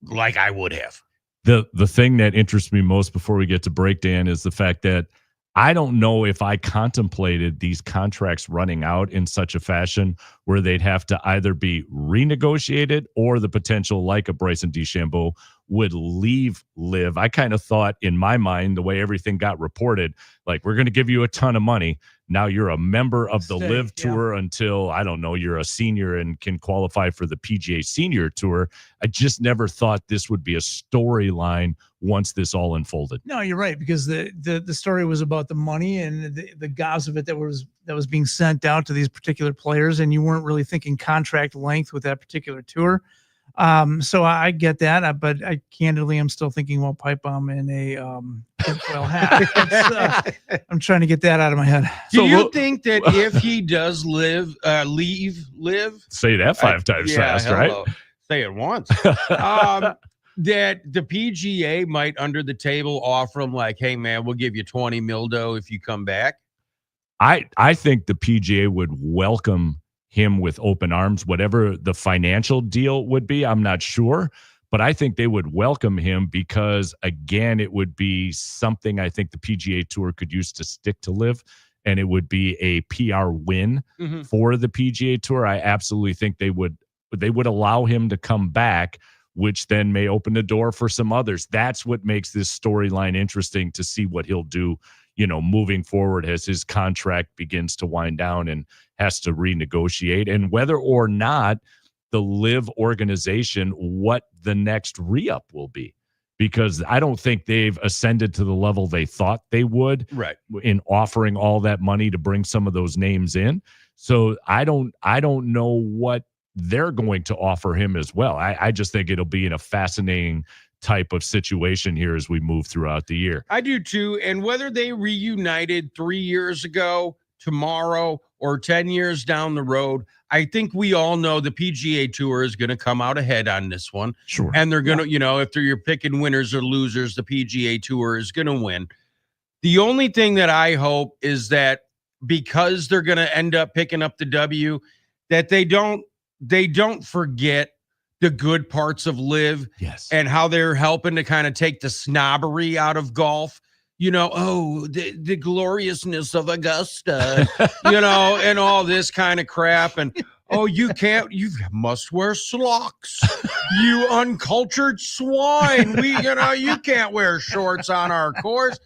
like I would have. The thing that interests me most before we get to break, Dan, is the fact that I don't know if I contemplated these contracts running out in such a fashion where they'd have to either be renegotiated or the potential, like a Bryson DeChambeau, would leave Live. I kind of thought in my mind, the way everything got reported, like, we're going to give you a ton of money. Now you're a member of the Live Tour until, I don't know, you're a senior and can qualify for the PGA Senior Tour. I just never thought this would be a storyline once this all unfolded. No, you're right, because the story was about the money and the gauze of it that was being sent out to these particular players, and you weren't really thinking contract length with that particular tour. So I get that, but I candidly am still thinking, well, pipe bomb in a tinfoil hat. I'm trying to get that out of my head. Do you think that if he does leave Live? Say that 5 times fast, right? Say it once. That the PGA might under the table offer him like, hey man, we'll give you 20 mildo if you come back. I think the PGA would welcome him with open arms, whatever the financial deal would be. I'm not sure, but I think they would welcome him because, again, it would be something I think the PGA Tour could use to stick to Live, and it would be a PR win for the PGA Tour. I absolutely think they would allow him to come back, which then may open the door for some others. That's what makes this storyline interesting, to see what he'll do, moving forward as his contract begins to wind down and has to renegotiate, and whether or not the Live organization, what the next re-up will be, because I don't think they've ascended to the level they thought they would, right, in offering all that money to bring some of those names in. So I don't know what they're going to offer him as well. I just think it'll be in a fascinating type of situation here as we move throughout the year. I do too. And whether they reunited 3 years ago, tomorrow, or 10 years down the road, I think we all know the PGA Tour is going to come out ahead on this one. Sure. And they're going to, if you're picking winners or losers, the PGA Tour is going to win. The only thing that I hope is that because they're going to end up picking up the W, that they don't forget the good parts of Live, and how they're helping to kind of take the snobbery out of golf. The gloriousness of Augusta, and all this kind of crap. And, you must wear slocks, you uncultured swine. You can't wear shorts on our course.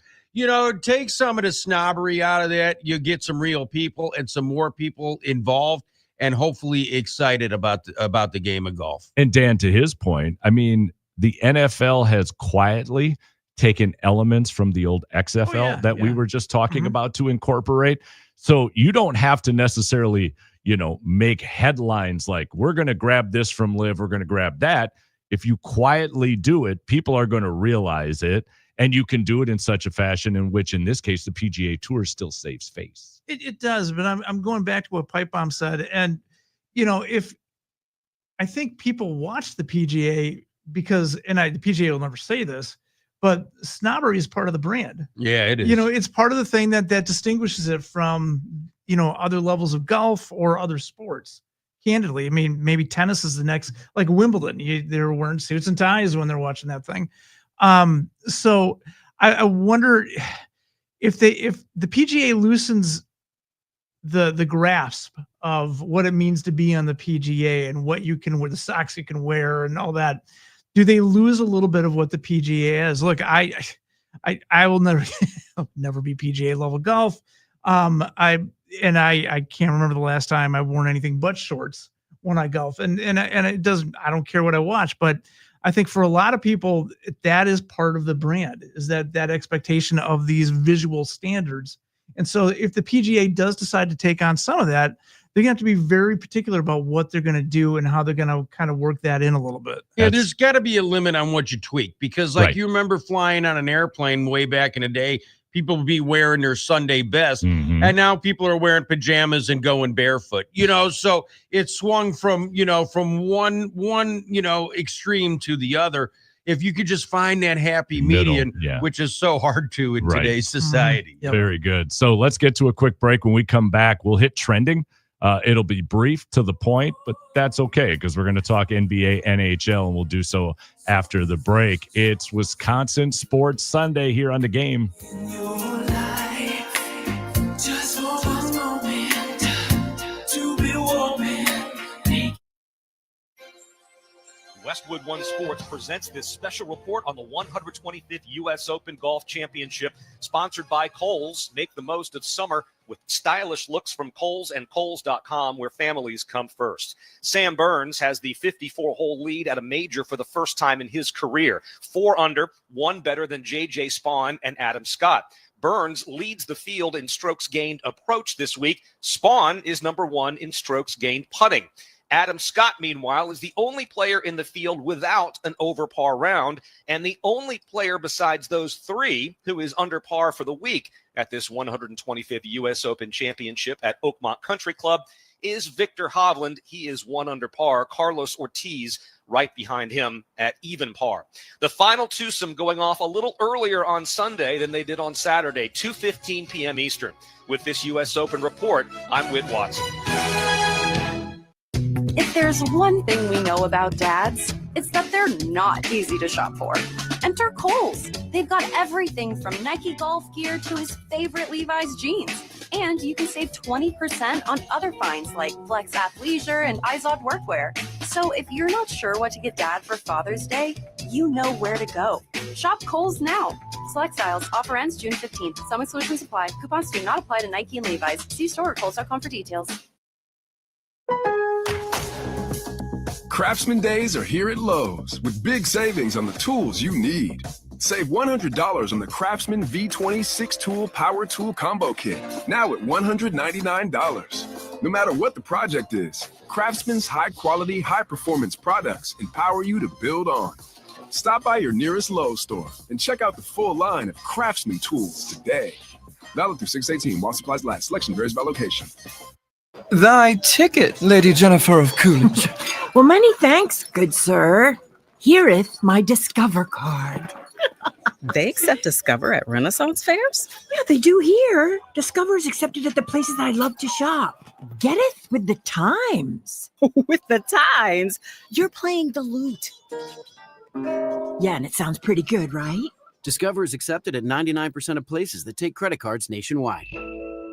Take some of the snobbery out of that. You get some real people and some more people involved, and hopefully excited about the game of golf. And Dan, to his point, I mean, the NFL has quietly taken elements from the old XFL that we were just talking about to incorporate. So you don't have to necessarily, make headlines like, we're going to grab this from Live, we're going to grab that. If you quietly do it, people are going to realize it, and you can do it in such a fashion in which, in this case, the PGA Tour still saves face. It does, but I'm going back to what Pipe Bomb said. And, if I think people watch the PGA because, the PGA will never say this, but snobbery is part of the brand. Yeah, it is. It's part of the thing that distinguishes it from, other levels of golf or other sports. Candidly, I mean, maybe tennis is the next, like Wimbledon. They're wearing suits and ties when they're watching that thing. So I wonder if the PGA loosens the grasp of what it means to be on the PGA and what you can wear, the socks you can wear and all that. Do they lose a little bit of what the PGA is? Look, I will never be PGA level golf. I can't remember the last time I worn anything but shorts when I golf, and it doesn't. I don't care what I watch, but I think for a lot of people that is part of the brand, is that expectation of these visual standards. And so if the PGA does decide to take on some of that, they're going to have to be very particular about what they're going to do and how they're going to kind of work that in a little bit. Yeah, there's got to be a limit on what you tweak, because like you remember flying on an airplane way back in the day, people would be wearing their Sunday best, and now people are wearing pajamas and going barefoot, so it swung from one extreme to the other. If you could just find that happy median, which is so hard to in today's society. Very good. So let's get to a quick break. When we come back, we'll hit trending. It'll be brief to the point, but that's okay because we're going to talk NBA, NHL, and we'll do so after the break. It's Wisconsin Sports Sunday here on The Game. Westwood One Sports presents this special report on the 125th U.S. Open Golf Championship, sponsored by Kohl's. Make the most of summer with stylish looks from Kohl's and Kohl's.com, where families come first. Sam Burns has the 54-hole lead at a major for the first time in his career. 4 under, 1 better than J.J. Spawn and Adam Scott. Burns leads the field in strokes gained approach this week. Spawn is number 1 in strokes gained putting. Adam Scott, meanwhile, is the only player in the field without an over par round, and the only player besides those 3 who is under par for the week at this 125th U.S. Open Championship at Oakmont Country Club is Victor Hovland. He is 1 under par. Carlos Ortiz right behind him at even par. The final twosome going off a little earlier on Sunday than they did on Saturday, 2:15 p.m. Eastern. With this U.S. Open report, I'm Whit Watson. If there's one thing we know about dads, it's that they're not easy to shop for. Enter Kohl's. They've got everything from Nike golf gear to his favorite Levi's jeans. And you can save 20% on other finds like Flex Athleisure and Izod workwear. So if you're not sure what to get dad for Father's Day, you know where to go. Shop Kohl's now. Select styles. Offer ends June 15th. Some exclusions apply. Coupons do not apply to Nike and Levi's. See store at Kohl's.com for details. Craftsman Days are here at Lowe's with big savings on the tools you need. Save $100 on the Craftsman V20 6-tool power tool combo kit, now at $199. No matter what the project is, Craftsman's high-quality, high-performance products empower you to build on. Stop by your nearest Lowe's store and check out the full line of Craftsman tools today. Valid through 6/18 while supplies last. Selection varies by location. Thy ticket, Lady Jennifer of Coolidge. Well, many thanks, good sir. Hereeth my Discover card. They accept Discover at Renaissance fairs? Yeah, they do here. Discover is accepted at the places that I love to shop. Getteth with the times. With the times? You're playing the lute. Yeah, and it sounds pretty good, right? Discover is accepted at 99% of places that take credit cards nationwide.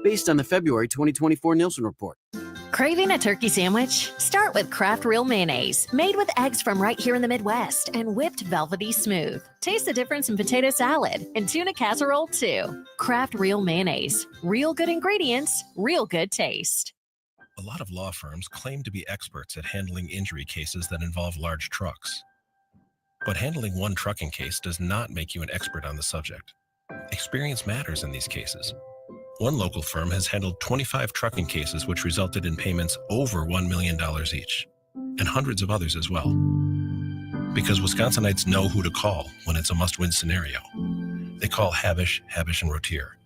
Based on the February 2024 Nielsen report. Craving a turkey sandwich? Start with Kraft Real Mayonnaise, made with eggs from right here in the Midwest and whipped velvety smooth. Taste the difference in potato salad and tuna casserole too. Kraft Real Mayonnaise. Real good ingredients, real good taste. A lot of law firms claim to be experts at handling injury cases that involve large trucks. But handling one trucking case does not make you an expert on the subject. Experience matters in these cases. One local firm has handled 25 trucking cases which resulted in payments over $1 million each, and hundreds of others as well. Because Wisconsinites know who to call when it's a must-win scenario. They call Habish, Habish & Rotier.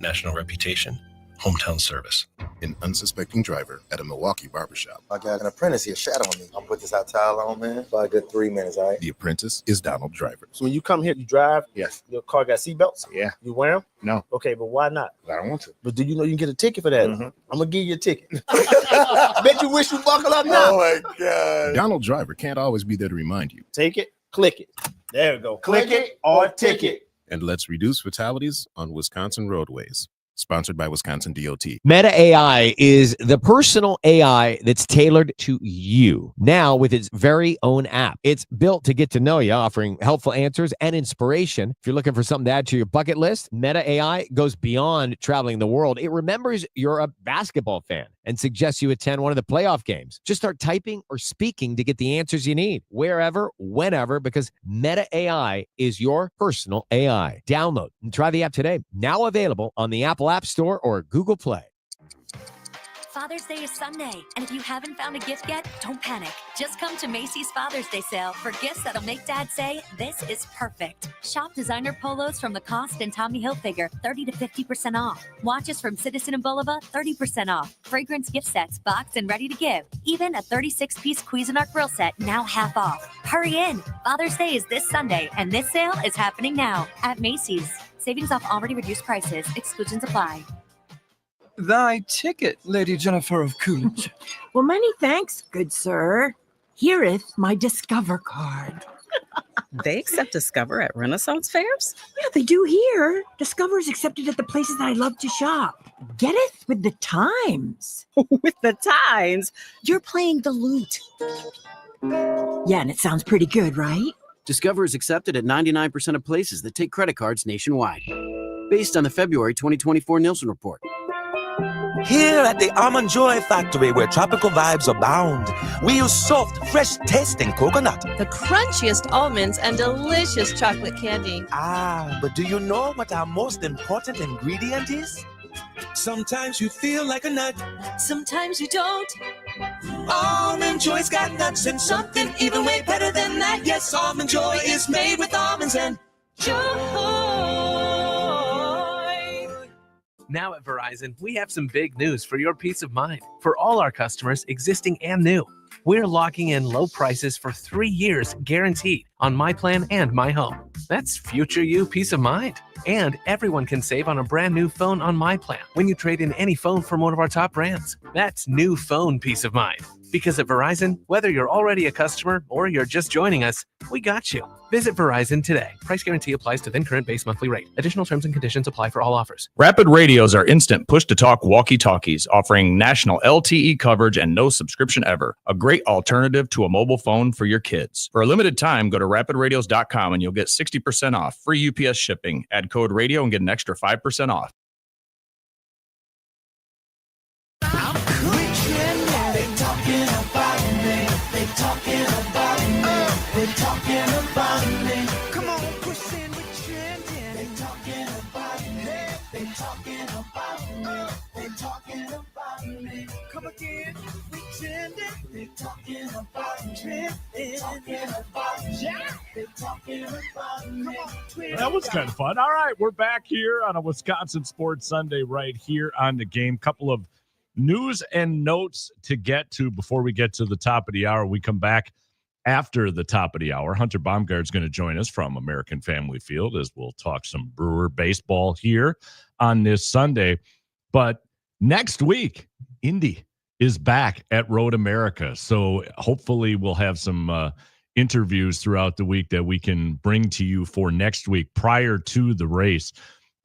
National reputation, hometown service. An unsuspecting driver at a Milwaukee barbershop. I got an apprentice here shadowing me. I'll put this out towel on, man, for a good 3 minutes, all right? The apprentice is Donald Driver. So when you come here, you drive? Yes. Your car got seatbelts? Yeah. You wear them? No. Okay, but why not? I don't want to. But do you know you can get a ticket for that? Mm-hmm. I'm going to give you a ticket. Bet you wish you buckle up now. Oh, my God. Donald Driver can't always be there to remind you. Take it, click it. There we go. Click it or ticket. And let's reduce fatalities on Wisconsin roadways. Sponsored by Wisconsin DOT. Meta AI is the personal AI that's tailored to you. Now with its very own app. It's built to get to know you, offering helpful answers and inspiration. If you're looking for something to add to your bucket list, Meta AI goes beyond traveling the world. It remembers you're a basketball fan and suggests you attend one of the playoff games. Just start typing or speaking to get the answers you need, wherever, whenever, because Meta AI is your personal AI. Download and try the app today. Now available on the Apple App Store or Google Play. Father's Day is Sunday, and if you haven't found a gift yet, don't panic. Just come to Macy's Father's Day sale for gifts that'll make Dad say, this is perfect. Shop designer polos from Lacoste and Tommy Hilfiger, 30 to 50% off. Watches from Citizen and Bulova, 30% off. Fragrance gift sets, boxed and ready to give. Even a 36-piece Cuisinart grill set, now half off. Hurry in. Father's Day is this Sunday, and this sale is happening now at Macy's. Savings off already reduced prices. Exclusions apply. Thy ticket, Lady Jennifer of Coolidge. Well, many thanks, good sir. Hereeth my Discover card. They accept Discover at Renaissance fairs? Yeah, they do here. Discover is accepted at the places that I love to shop. Getteth with the times. With the times? You're playing the lute. Yeah, and it sounds pretty good, right? Discover is accepted at 99% of places that take credit cards nationwide. Based on the February 2024 Nielsen report. Here at the Almond Joy Factory, where tropical vibes abound, we use soft, fresh-tasting coconut. The crunchiest almonds and delicious chocolate candy. Ah, but do you know what our most important ingredient is? Sometimes you feel like a nut. Sometimes you don't. Almond Joy's got nuts and something even way better than that. Yes, Almond Joy is made with almonds and joy. Now at Verizon, we have some big news for your peace of mind. For all our customers, existing and new, we're locking in low prices for 3 years guaranteed on My Plan and My Home. That's future you peace of mind. And everyone can save on a brand new phone on My Plan when you trade in any phone from one of our top brands. That's new phone peace of mind. Because at Verizon, whether you're already a customer or you're just joining us, we got you. Visit Verizon today. Price guarantee applies to then current base monthly rate. Additional terms and conditions apply for all offers. Rapid Radios are instant push-to-talk walkie-talkies offering national LTE coverage and no subscription ever. A great alternative to a mobile phone for your kids. For a limited time, go to rapidradios.com and you'll get 60% off. Free UPS shipping. Add code radio and get an extra 5% off. They're talking about me. Come on, push in with trending. They're talking about me. They're talking about me. They're talking about me. Come again, we trending. They're talking about trending. They're talking about me. They're talking about me. That was kind of fun. All right, we're back here on a Wisconsin Sports Sunday right here on the game. Couple of news and notes to get to before we get to the top of the hour. We come back after the top of the hour. Hunter Baumgart's going to join us from American Family Field as we'll talk some Brewer baseball here on this Sunday. But next week, Indy is back at Road America. So hopefully we'll have some interviews throughout the week that we can bring to you for next week prior to the race.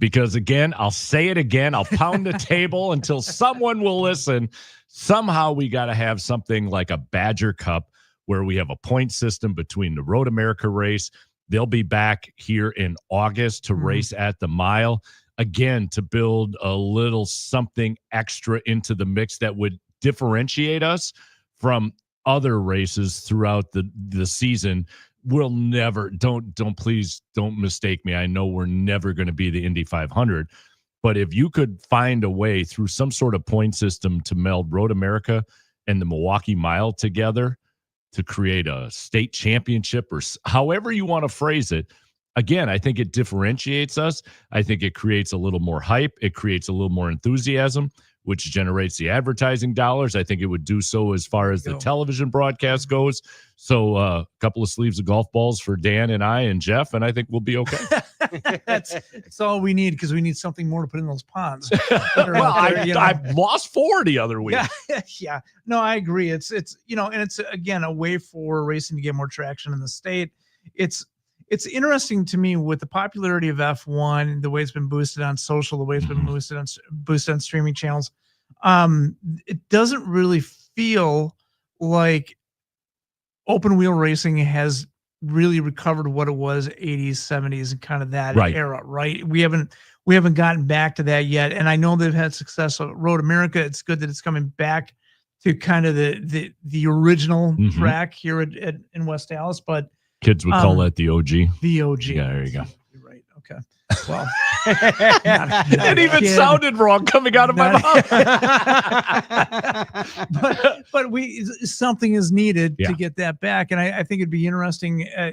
Because again, I'll say it again, I'll pound the table until someone will listen. Somehow we got to have something like a Badger Cup where we have a point system between the Road America race. They'll be back here in August to race at the mile. Again, to build a little something extra into the mix that would differentiate us from other races throughout the season. We'll never, please don't mistake me. I know we're never going to be the Indy 500, but if you could find a way through some sort of point system to meld Road America and the Milwaukee Mile together to create a state championship or however you want to phrase it, again, I think it differentiates us. I think it creates a little more hype. It creates a little more enthusiasm, which generates the advertising dollars. I think it would do so as far as the television broadcast goes. So a couple of sleeves of golf balls for Dan and I and Jeff, and I think we'll be okay. That's all we need, because we need something more to put in those ponds. Well, I lost 4 the other week. Yeah. No, I agree. It's and it's again a way for racing to get more traction in the state. It's interesting to me with the popularity of F1, the way it's been boosted on social, the way it's been boosted on streaming channels. It doesn't really feel like open wheel racing has really recovered what it was 80s, 70s, and kind of that era, right? We haven't gotten back to that yet. And I know they've had success at Road America. It's good that it's coming back to kind of the original track here in West Dallas, but kids would call that the OG. The OG. Yeah, there you go. Right. Okay. Well, it even sounded wrong coming out of my mouth. but something is needed Yeah. to get that back, and I think it'd be interesting, a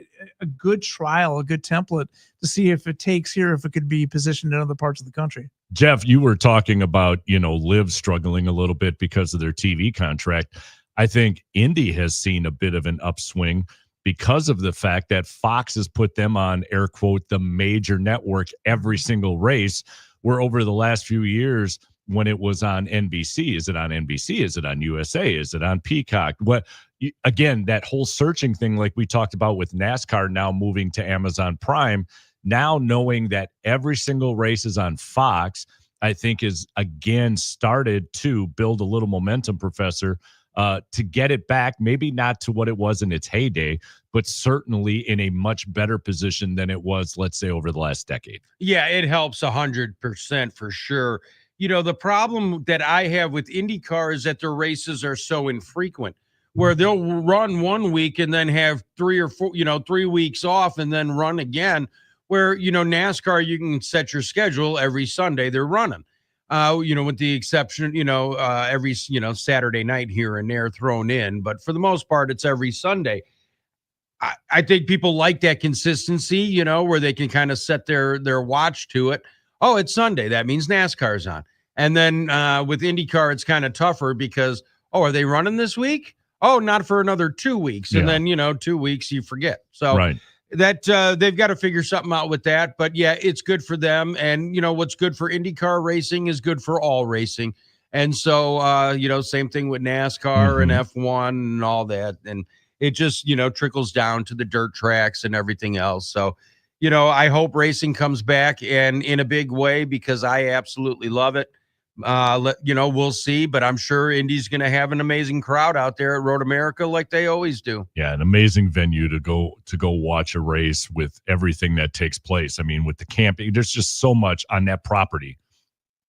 good trial, a good template to see if it takes here, if it could be positioned in other parts of the country. Jeff, you were talking about, Liv struggling a little bit because of their TV contract. I think Indy has seen a bit of an upswing because of the fact that Fox has put them on, air quote, the major network every single race, where over the last few years, when it was on NBC, is it on NBC? Is it on USA? Is it on Peacock? Again, that whole searching thing, like we talked about with NASCAR now moving to Amazon Prime, now knowing that every single race is on Fox, I think is again started to build a little momentum, Professor, to get it back, maybe not to what it was in its heyday, but certainly in a much better position than it was, let's say, over the last decade. Yeah, it helps 100% for sure. The problem that I have with IndyCar is that their races are so infrequent, where they'll run 1 week and then have 3 or 4, 3 weeks off and then run again. Where, NASCAR, you can set your schedule every Sunday they're running, with the exception, every, Saturday night here and there thrown in. But for the most part, it's every Sunday. I think people like that consistency, where they can kind of set their watch to it. Oh, it's Sunday. That means NASCAR's on. And then with IndyCar, it's kind of tougher because, are they running this week? Oh, not for another 2 weeks. And then, 2 weeks you forget. So right. That they've got to figure something out with that. But yeah, it's good for them. And, what's good for IndyCar racing is good for all racing. And so, same thing with NASCAR and F1 and all that. And it just, trickles down to the dirt tracks and everything else. So, I hope racing comes back and in a big way because I absolutely love it. We'll see, but I'm sure Indy's going to have an amazing crowd out there at Road America like they always do. Yeah, an amazing venue to go watch a race with everything that takes place. I mean, with the camping, there's just so much on that property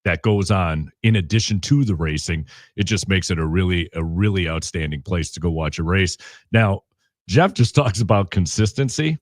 that goes on in addition to the racing. It just makes it a really outstanding place to go watch a race. Now, Jeff just talks about consistency.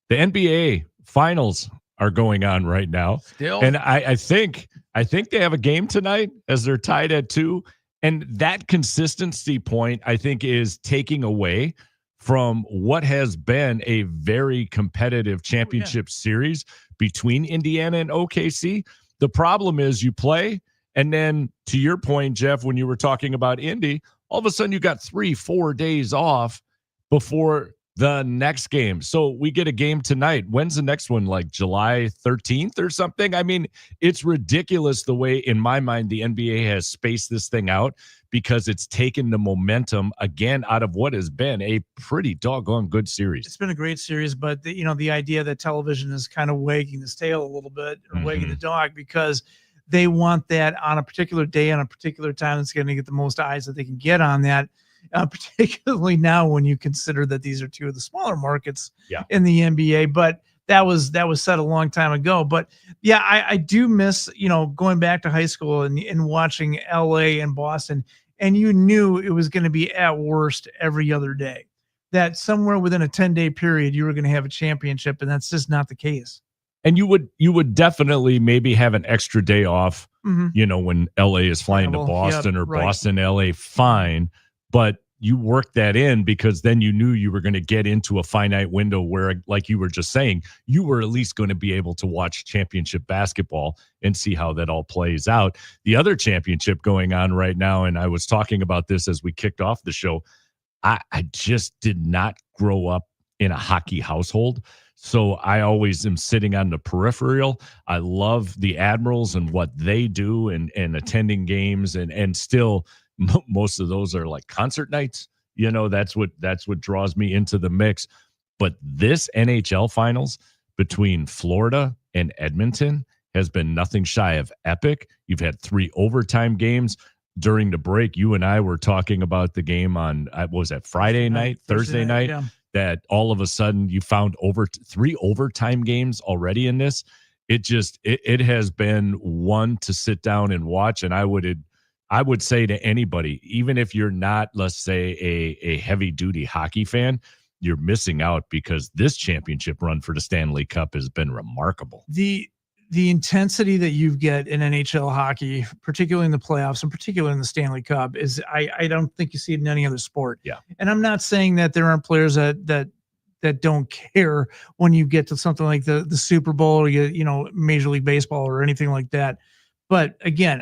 The NBA finals are going on right now. Still. And I think they have a game tonight as they're tied at 2. And that consistency point, I think, is taking away from what has been a very competitive championship series between Indiana and OKC. The problem is you play, and then to your point, Jeff, when you were talking about Indy, all of a sudden you got 3-4 days off before the next game. So we get a game tonight. When's the next one? Like July 13th or something? I mean, it's ridiculous the way, in my mind, the NBA has spaced this thing out because it's taken the momentum again out of what has been a pretty doggone good series. It's been a great series, but the idea that television is kind of wagging its tail a little bit or wagging the dog because they want that on a particular day, on a particular time that's going to get the most eyes that they can get on that. Particularly now when you consider that these are two of the smaller markets in the NBA, but that was said a long time ago. But yeah, I do miss, going back to high school and watching LA and Boston, and you knew it was going to be at worst every other day, that somewhere within a 10-day period, you were going to have a championship, and that's just not the case. And you would definitely maybe have an extra day off, when LA is flying to Boston or Boston, LA, fine. But you worked that in because then you knew you were going to get into a finite window where, like you were just saying, you were at least going to be able to watch championship basketball and see how that all plays out. The other championship going on right now, and I was talking about this as we kicked off the show, I just did not grow up in a hockey household. So I always am sitting on the peripheral. I love the Admirals and what they do and attending games and still – most of those are like concert nights. That's what draws me into the mix. But this NHL finals between Florida and Edmonton has been nothing shy of epic. You've had 3 overtime games. During the break, you and I were talking about the game on, what was that, Friday night, Thursday night, that all of a sudden you found 3 overtime games already in this. It has been one to sit down and watch. And I would say to anybody, even if you're not, let's say, a heavy duty hockey fan, you're missing out because this championship run for the Stanley Cup has been remarkable. The intensity that you get in NHL hockey, particularly in the playoffs and particularly in the Stanley Cup, is I don't think you see it in any other sport. Yeah. And I'm not saying that there aren't players that don't care when you get to something like the Super Bowl or you know, Major League Baseball or anything like that. But again,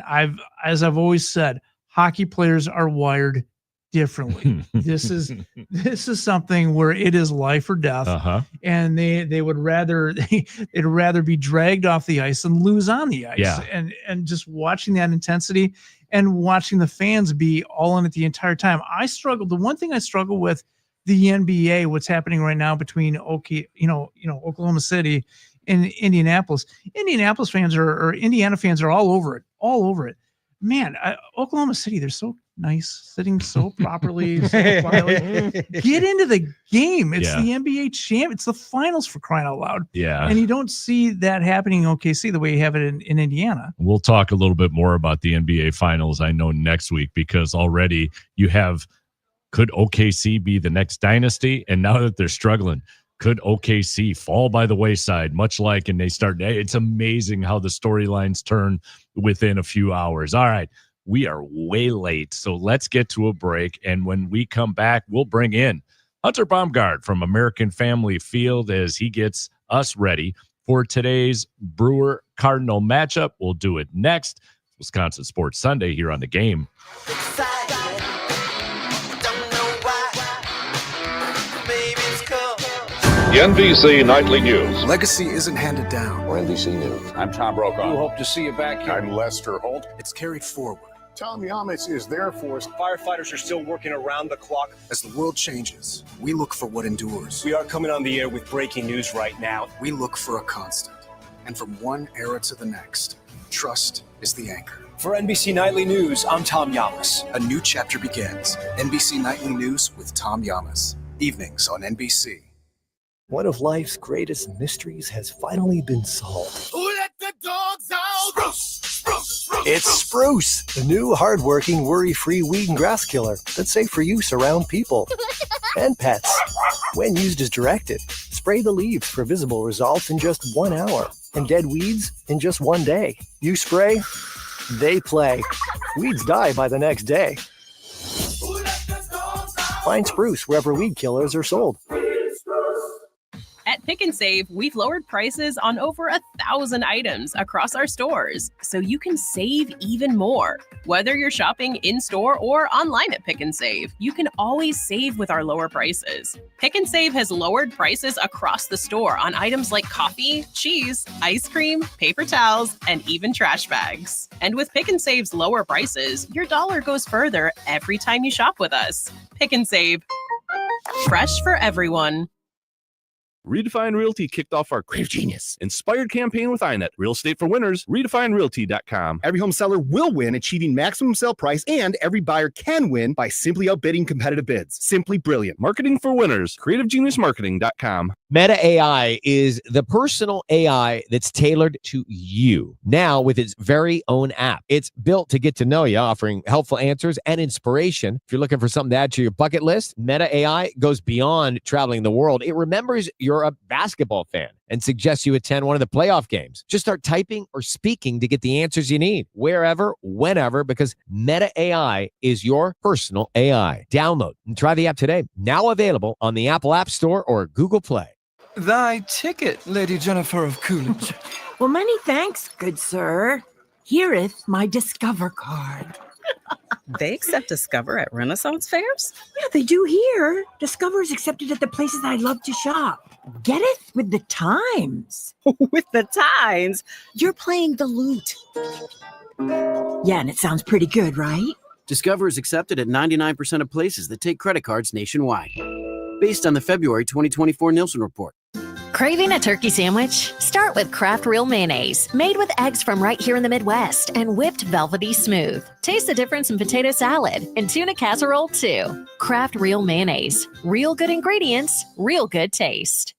as I've always said, hockey players are wired differently. This is something where it is life or death, and they would rather they'd rather be dragged off the ice than lose on the ice. Yeah. And just watching that intensity and watching the fans be all in it the entire time. The one thing I struggle with the NBA, what's happening right now between Oklahoma City and Indianapolis. Indianapolis fans or Indiana fans are all over it. Man, Oklahoma City, they're so nice, sitting so properly, so quietly. Get into the game. It's the NBA champ. It's the finals, for crying out loud. Yeah. And you don't see that happening in OKC the way you have it in Indiana. We'll talk a little bit more about the NBA finals, I know, next week, because already you have, could OKC be the next dynasty? And now that they're struggling, could OKC fall by the wayside, much like, and they start, it's amazing how the storylines turn within a few hours. All right, we are way late, so let's get to a break. And when we come back, we'll bring in Hunter Baumgart from American Family Field as he gets us ready for today's Brewer Cardinal matchup. We'll do it next. Wisconsin Sports Sunday here on The Game. The NBC Nightly News. Legacy isn't handed down. For NBC News, I'm Tom Brokaw. We hope to see you back here. I'm Lester Holt. It's carried forward. Tom Yamas is there for us. Firefighters are still working around the clock. As the world changes, we look for what endures. We are coming on the air with breaking news right now. We look for a constant. And from one era to the next, trust is the anchor. For NBC Nightly News, I'm Tom Yamas. A new chapter begins. NBC Nightly News with Tom Yamas. Evenings on NBC. One of life's greatest mysteries has finally been solved. Who let the dogs out? Spruce! It's Spruce, the new hard-working, worry-free weed and grass killer that's safe for use around people and pets. When used as directed, spray the leaves for visible results in just 1 hour and dead weeds in just 1 day. You spray, they play. Weeds die by the next day. Find Spruce wherever weed killers are sold. At Pick and Save, we've lowered prices on over 1,000 items across our stores, so you can save even more. Whether you're shopping in-store or online at Pick and Save, you can always save with our lower prices. Pick and Save has lowered prices across the store on items like coffee, cheese, ice cream, paper towels, and even trash bags. And with Pick and Save's lower prices, your dollar goes further every time you shop with us. Pick and Save. Fresh for everyone. Redefine Realty kicked off our Crave Genius inspired campaign with iNet. Real estate for winners, redefinerealty.com. Every home seller will win, achieving maximum sale price, and every buyer can win by simply outbidding competitive bids. Simply brilliant. Marketing for winners, creativegeniusmarketing.com. Meta AI is the personal AI that's tailored to you. Now with its very own app. It's built to get to know you, offering helpful answers and inspiration. If you're looking for something to add to your bucket list, Meta AI goes beyond traveling the world. It remembers you're a basketball fan and suggests you attend one of the playoff games. Just start typing or speaking to get the answers you need, wherever, whenever, because Meta AI is your personal AI. Download and try the app today. Now available on the Apple App Store or Google Play. Thy ticket, Lady Jennifer of Coolidge. Well, many thanks, good sir. Hereeth my Discover card. They accept Discover at Renaissance fairs? Yeah, they do here. Discover is accepted at the places I love to shop. Get it? With the times. With the times? You're playing the lute. Yeah, and it sounds pretty good, right? Discover is accepted at 99% of places that take credit cards nationwide. Based on the February 2024 Nielsen report. Craving a turkey sandwich? Start with Kraft Real Mayonnaise, made with eggs from right here in the Midwest and whipped velvety smooth. Taste the difference in potato salad and tuna casserole too. Kraft Real Mayonnaise. Real good ingredients, real good taste.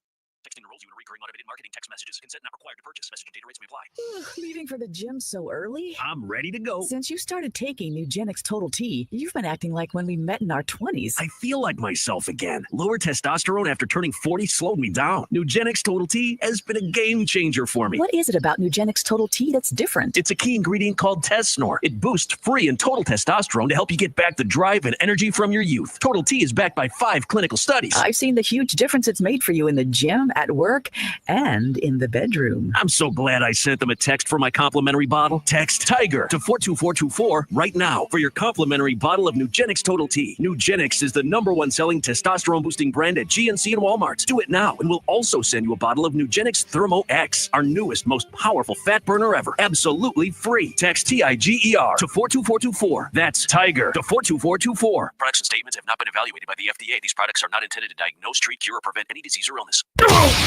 Texting enrolls you in a recurring automated marketing text messages. Consent not required. required to purchase. Message and data rates may apply. Leaving for the gym so early? I'm ready to go. Since you started taking Nugenix Total T, you've been acting like when we met in our 20s. I feel like myself again. Lower testosterone after turning 40 slowed me down. Nugenix Total T has been a game changer for me. What is it about Nugenix Total T that's different? It's a key ingredient called Tesnor. It boosts free and total testosterone to help you get back the drive and energy from your youth. Total T is backed by 5 clinical studies. I've seen the huge difference it's made for you in the gym, at work, and in the bedroom. I'm so glad I sent them a text for my complimentary bottle. Text TIGER to 42424 right now for your complimentary bottle of Nugenix Total T. Nugenix is the #1 selling testosterone boosting brand at GNC and Walmart. Do it now, and we'll also send you a bottle of Nugenix Thermo X, our newest, most powerful fat burner ever. Absolutely free. Text TIGER to 42424. That's TIGER to 42424. Products and statements have not been evaluated by the FDA. These products are not intended to diagnose, treat, cure, or prevent any disease or illness.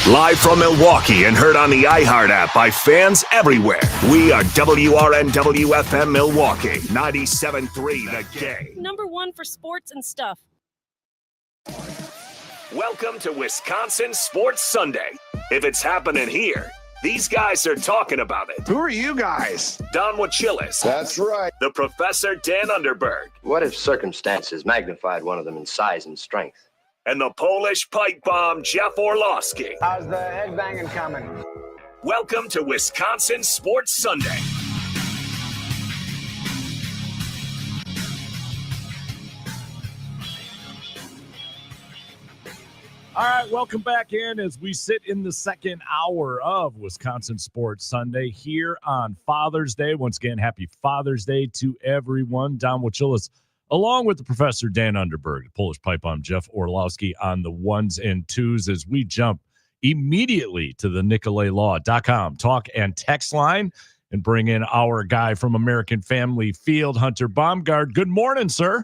Live from Milwaukee and heard on the iHeart app by fans everywhere. We are WRNW-FM Milwaukee, 97.3 The Game. #1 for sports and stuff. Welcome to Wisconsin Sports Sunday. If it's happening here, these guys are talking about it. Who are you guys? Don Wachillis. That's right. The Professor Dan Underberg. What if circumstances magnified one of them in size and strength? And the Polish pipe bomb, Jeff Orlowski. How's the headbanging coming? Welcome to Wisconsin Sports Sunday. All right, welcome back in as we sit in the second hour of Wisconsin Sports Sunday here on Father's Day. Once again, happy Father's Day to everyone. Don Wachillis, along with the Professor Dan Underberg, the Polish pipe bomb Jeff Orlowski on the ones and twos as we jump immediately to the NicoletLaw.com talk and text line and bring in our guy from American Family Field, Hunter Baumgard. Good morning, sir.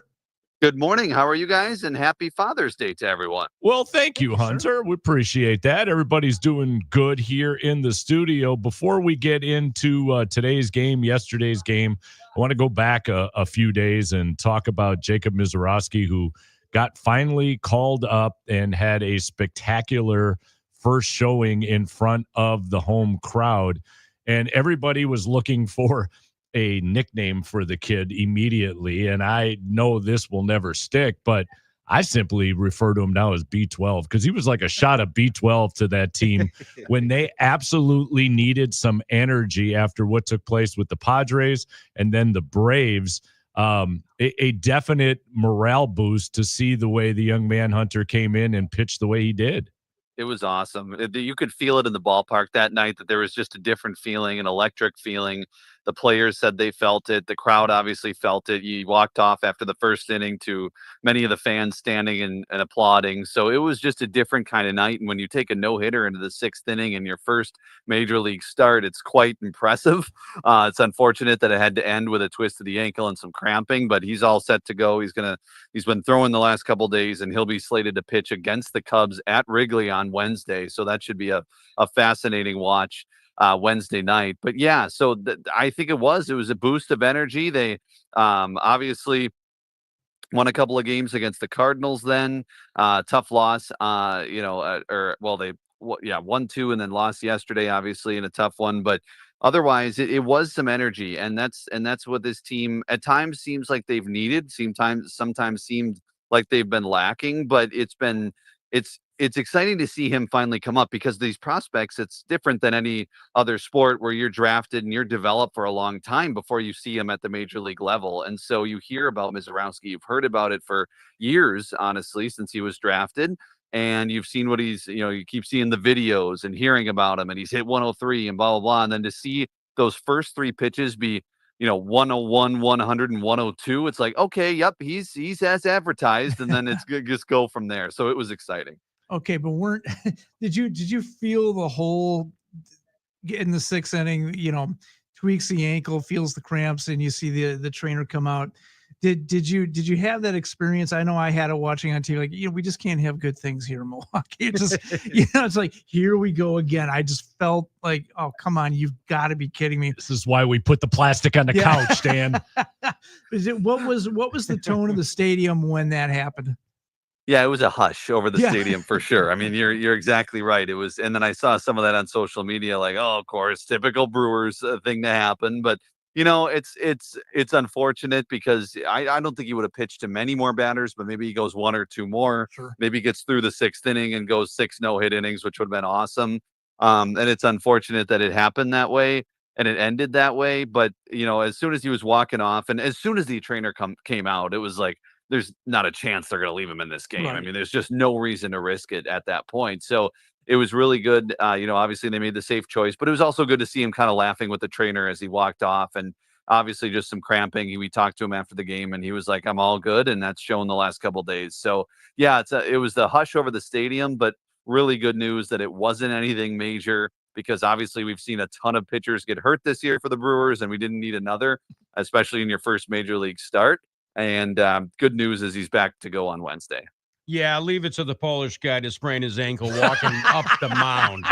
Good morning. How are you guys? And happy Father's Day to everyone. Well, thank you, Hunter. We appreciate that. Everybody's doing good here in the studio. Before we get into today's game, yesterday's game, I want to go back a few days and talk about Jacob Mizorowski, who got finally called up and had a spectacular first showing in front of the home crowd. And everybody was looking for a nickname for the kid immediately. And I know this will never stick, but I simply refer to him now as B12 because he was like a shot of B12 to that team when they absolutely needed some energy after what took place with the Padres and then the Braves. A definite morale boost to see the way the young man Hunter came in and pitched the way he did. It was awesome. You could feel it in the ballpark that night, that there was just a different feeling, an electric feeling. The players said they felt it. The crowd obviously felt it. You walked off after the first inning to many of the fans standing and applauding. So it was just a different kind of night. And when you take a no-hitter into the 6th inning in your first major league start, it's quite impressive. It's unfortunate that it had to end with a twist of the ankle and some cramping, but he's all set to go. He's been throwing the last couple of days, and he'll be slated to pitch against the Cubs at Wrigley on Wednesday. So that should be a fascinating watch Wednesday night. But yeah, so I think it was a boost of energy. They obviously won a couple of games against the Cardinals then. Tough loss, they won 2 and then lost yesterday, obviously, in a tough one. But otherwise, it was some energy, and that's what this team at times seems like they've needed. Sometimes seemed like they've been lacking, but it's exciting to see him finally come up because these prospects, it's different than any other sport where you're drafted and you're developed for a long time before you see him at the major league level. And so you hear about Mizorowski, you've heard about it for years, honestly, since he was drafted. And you've seen what you keep seeing the videos and hearing about him, and he's hit 103 and blah, blah, blah. And then to see those first 3 pitches be 101, 100, and 102, it's like, okay, yep, he's as advertised, and then it's just go from there. So it was exciting. Okay, but did you feel the whole in the 6th inning, tweaks the ankle, feels the cramps, and you see the trainer come out? Did you have that experience? I know I had it watching on TV, like, we just can't have good things here in Milwaukee. It's just, it's like, here we go again. I just felt like, oh, come on, you've got to be kidding me. This is why we put the plastic on the couch, Dan. What was the tone of the stadium when that happened? Yeah, it was a hush over the Yeah. stadium for sure. I mean, you're exactly right. It was, and then I saw some of that on social media, like, oh, of course, typical Brewers thing to happen. But it's unfortunate because I don't think he would have pitched to many more batters, but maybe he goes one or two more. Sure. Maybe he gets through the sixth inning and goes 6 no-hit innings, which would have been awesome. And it's unfortunate that it happened that way and it ended that way. But as soon as he was walking off, and as soon as the trainer came out, it was like, there's not a chance they're going to leave him in this game. I Right. mean, there's just no reason to risk it at that point. So it was really good. Obviously they made the safe choice, but it was also good to see him kind of laughing with the trainer as he walked off, and obviously just some cramping. We talked to him after the game and he was like, I'm all good. And that's shown the last couple of days. So yeah, it was the hush over the stadium, but really good news that it wasn't anything major, because obviously we've seen a ton of pitchers get hurt this year for the Brewers and we didn't need another, especially in your first major league start. And good news is he's back to go on Wednesday. Yeah, leave it to the Polish guy to sprain his ankle walking up the mound.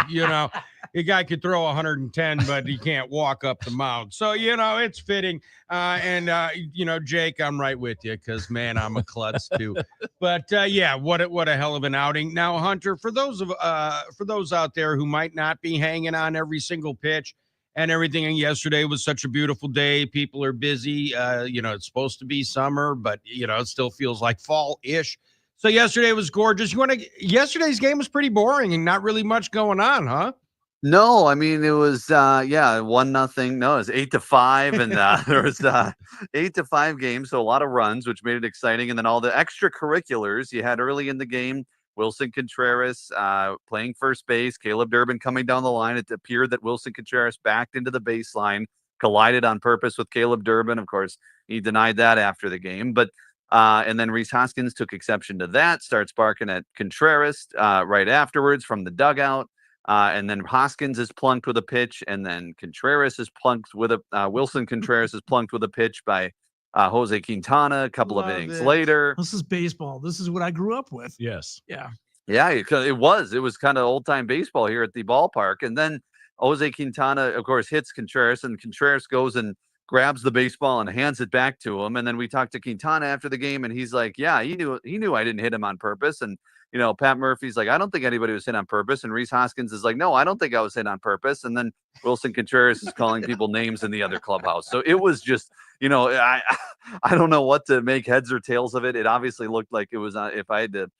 The guy could throw 110, but he can't walk up the mound. So, it's fitting. Jake, I'm right with you because, man, I'm a klutz too. But, yeah, what a hell of an outing. Now, Hunter, for those out there who might not be hanging on every single pitch and everything, and yesterday was such a beautiful day. People are busy. It's supposed to be summer, but, it still feels like fall-ish. So yesterday was gorgeous. Yesterday's game was pretty boring and not really much going on, huh? No, I mean, it was 1-0. No, it was 8-5, and there was 8-5 games, so a lot of runs, which made it exciting. And then all the extracurriculars you had early in the game. Wilson Contreras playing first base, Caleb Durbin coming down the line. It appeared that Wilson Contreras backed into the baseline, collided on purpose with Caleb Durbin. Of course, he denied that after the game, but and then Rhys Hoskins took exception to that, starts barking at Contreras right afterwards from the dugout. And then Hoskins is plunked with a pitch, and then Contreras is plunked with a Wilson Contreras is plunked with a pitch by Jose Quintana a couple of innings later. This is baseball. This is what I grew up with. Yes. Yeah. Yeah, it was kind of old time baseball here at the ballpark. And then Jose Quintana, of course, hits Contreras, and Contreras goes and grabs the baseball and hands it back to him. And then we talked to Quintana after the game, and he's like, yeah, he knew I didn't hit him on purpose. And Pat Murphy's like, I don't think anybody was hit on purpose. And Rhys Hoskins is like, no, I don't think I was hit on purpose. And then Wilson Contreras is calling people names in the other clubhouse. So it was just, I don't know what to make heads or tails of it. It obviously looked like it was, if I had to,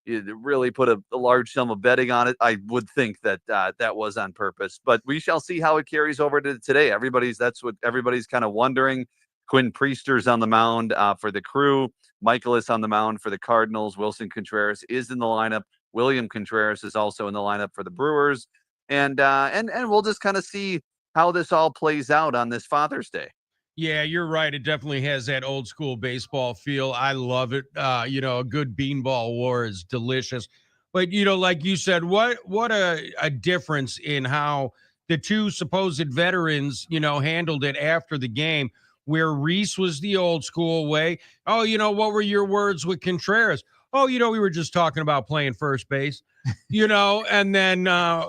really put a large sum of betting on it, I would think that that was on purpose. But we shall see how it carries over to today. That's what everybody's kind of wondering. Quinn Priester's on the mound for the Crew. Michaelis on the mound for the Cardinals. Wilson Contreras is in the lineup. William Contreras is also in the lineup for the Brewers. And we'll just kind of see how this all plays out on this Father's Day. Yeah, you're right. It definitely has that old school baseball feel. I love it. A good beanball war is delicious. But, like you said, what a difference in how the two supposed veterans, handled it after the game, where Rhys was the old school way. Oh, what were your words with Contreras? Oh, we were just talking about playing first base, and then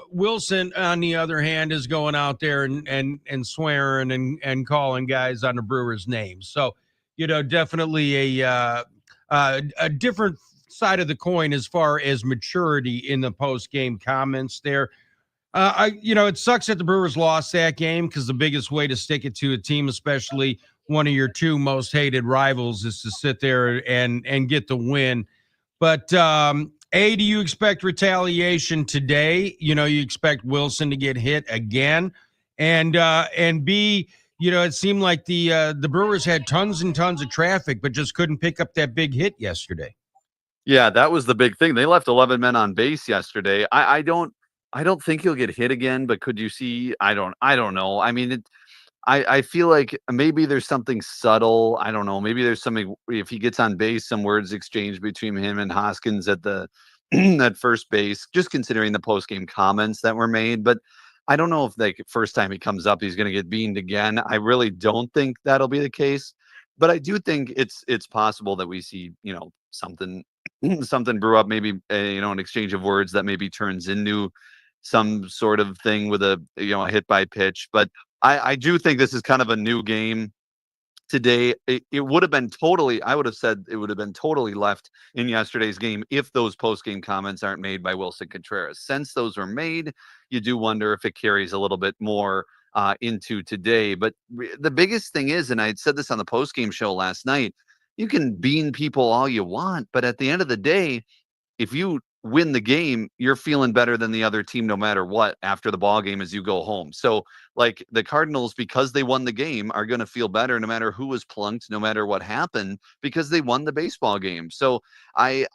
Wilson, on the other hand, is going out there and swearing and calling guys on the Brewers' names. So, definitely a different side of the coin as far as maturity in the post-game comments there. It sucks that the Brewers lost that game, because the biggest way to stick it to a team, especially one of your two most hated rivals, is to sit there and get the win. But A, do you expect retaliation today? You expect Wilson to get hit again, and B, it seemed like the Brewers had tons and tons of traffic, but just couldn't pick up that big hit yesterday. Yeah, that was the big thing. They left 11 men on base yesterday. I don't think he'll get hit again, but could you see? I don't know. I mean, I feel like maybe there's something subtle. I don't know. Maybe there's something, if he gets on base, some words exchanged between him and Hoskins at the at first base, just considering the post-game comments that were made. But I don't know if first time he comes up, he's going to get beamed again. I really don't think that'll be the case. But I do think it's possible that we see, something brew up, maybe, an exchange of words that maybe turns into some sort of thing with a hit by pitch. But I do think this is kind of a new game today. It would have been totally, I would have said it would have been totally left in yesterday's game if those post-game comments aren't made by Wilson Contreras. Since those were made, you do wonder if it carries a little bit more into today. But the biggest thing is, and I had said this on the post-game show last night, you can bean people all you want, but at the end of the day, if you win the game, you're feeling better than the other team no matter what after the ball game as you go home. So like the Cardinals, because they won the game, are going to feel better no matter who was plunked, no matter what happened, because they won the baseball game. So I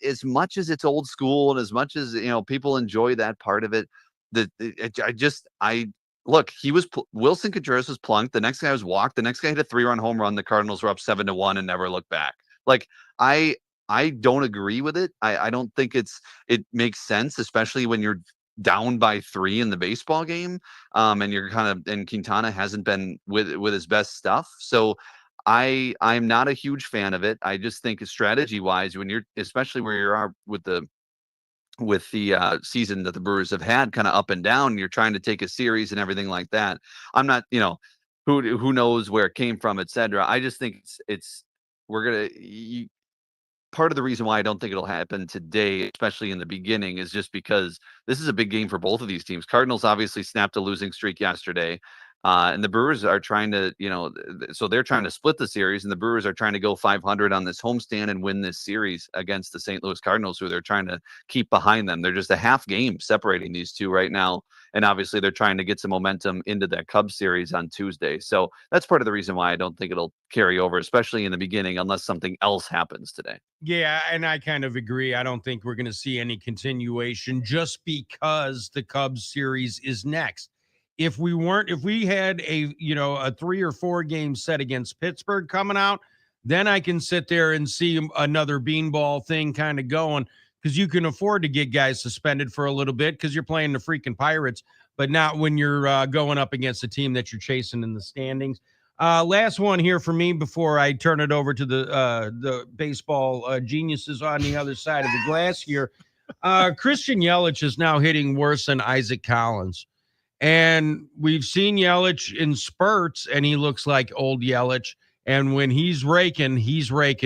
as much as it's old school and as much as, you know, people enjoy that part of it, look, Wilson Contreras was plunked. The next guy was walked. The next guy hit a 3-run home run. The Cardinals were up 7-1 and never looked back. Like I don't agree with it. I don't think it makes sense, especially when you're down by 3 in the baseball game. And you're and Quintana hasn't been with his best stuff. So I'm not a huge fan of it. I just think strategy wise, when you're, especially where you are with the season that the Brewers have had kind of up and down, you're trying to take a series and everything like that. I'm not, who knows where it came from, etc. I just think part of the reason why I don't think it'll happen today, especially in the beginning, is just because this is a big game for both of these teams. Cardinals obviously snapped a losing streak yesterday. And the Brewers are trying to, so they're trying to split the series, and the Brewers are trying to go 500 on this homestand and win this series against the St. Louis Cardinals, who they're trying to keep behind them. They're just a half game separating these two right now. And obviously they're trying to get some momentum into that Cubs series on Tuesday. So that's part of the reason why I don't think it'll carry over, especially in the beginning, unless something else happens today. Yeah, and I kind of agree. I don't think we're going to see any continuation just because the Cubs series is next. If we had a 3 or 4 game set against Pittsburgh coming out, then I can sit there and see another beanball thing kind of going, because you can afford to get guys suspended for a little bit because you're playing the freaking Pirates, but not when you're going up against a team that you're chasing in the standings. Last one here for me before I turn it over to the baseball geniuses on the other side of the glass here. Christian Yelich is now hitting worse than Isaac Collins. And we've seen Yelich in spurts, and he looks like old Yelich. And when he's raking,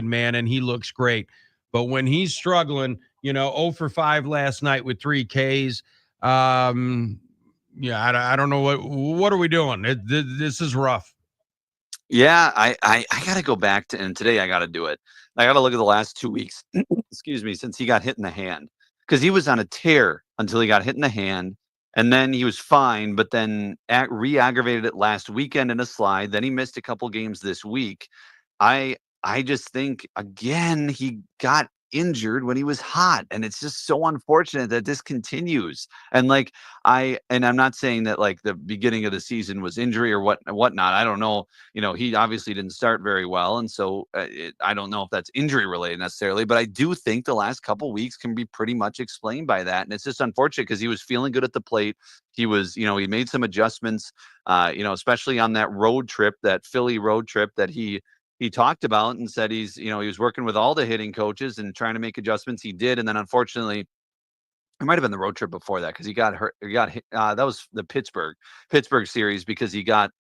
man, and he looks great. But when he's struggling, 0 for 5 last night with 3 Ks. I don't know what are we doing? This is rough. Yeah, I got to go back to, and today I got to do it. I got to look at the last 2 weeks, excuse me, since he got hit in the hand, because he was on a tear until he got hit in the hand. And then he was fine, but then re-aggravated it last weekend in a slide. Then he missed a couple games this week. I just think, again, he got injured when he was hot, and it's just so unfortunate that this continues. And I'm not saying that like the beginning of the season was injury or whatnot. I don't know. He obviously didn't start very well, and so I don't know if that's injury related necessarily. But I do think the last couple weeks can be pretty much explained by that, and it's just unfortunate because he was feeling good at the plate. He was, he made some adjustments, especially on that road trip, that Philly road trip that he talked about, and said he was working with all the hitting coaches and trying to make adjustments. He did. And then unfortunately, it might've been the road trip before that, because he got hurt. He got hit. That was the Pittsburgh series, because he got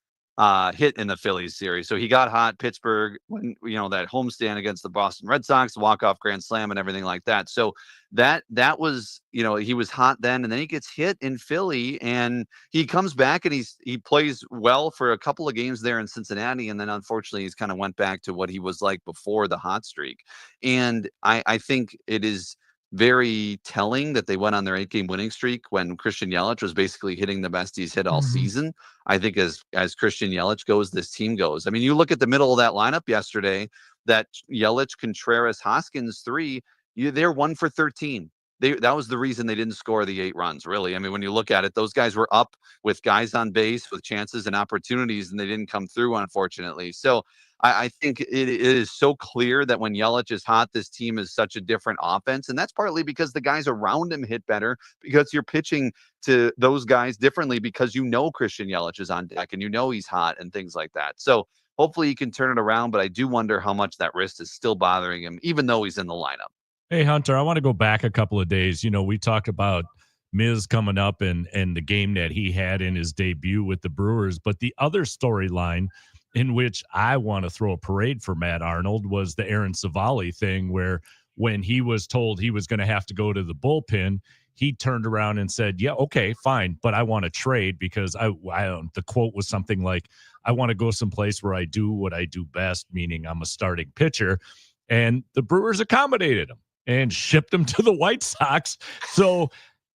hit in the Phillies series. So he got hot Pittsburgh when, that homestand against the Boston Red Sox, walk-off grand slam and everything like that. So that was, he was hot then, and then he gets hit in Philly, and he comes back and he plays well for a couple of games there in Cincinnati. And then unfortunately he's kind of went back to what he was like before the hot streak. And I think it is very telling that they went on their 8-game winning streak when Christian Yelich was basically hitting the best he's hit all season. I think as Christian Yelich goes, this team goes. I mean, you look at the middle of that lineup yesterday, that Yelich, Contreras, Hoskins 3, they're 1 for 13. That was the reason they didn't score the 8 runs, really. I mean, when you look at it, those guys were up with guys on base with chances and opportunities, and they didn't come through, unfortunately. So I think it is so clear that when Yelich is hot, this team is such a different offense. And that's partly because the guys around him hit better, because you're pitching to those guys differently, because Christian Yelich is on deck and he's hot and things like that. So hopefully he can turn it around, but I do wonder how much that wrist is still bothering him, even though he's in the lineup. Hey, Hunter, I want to go back a couple of days. We talked about Miz coming up and the game that he had in his debut with the Brewers. But the other storyline in which I want to throw a parade for Matt Arnold, was the Aaron Savali thing, where when he was told he was going to have to go to the bullpen, he turned around and said, yeah, okay, fine, but I want to trade because the quote was something like, I want to go someplace where I do what I do best, meaning I'm a starting pitcher. And the Brewers accommodated him and shipped him to the White Sox. So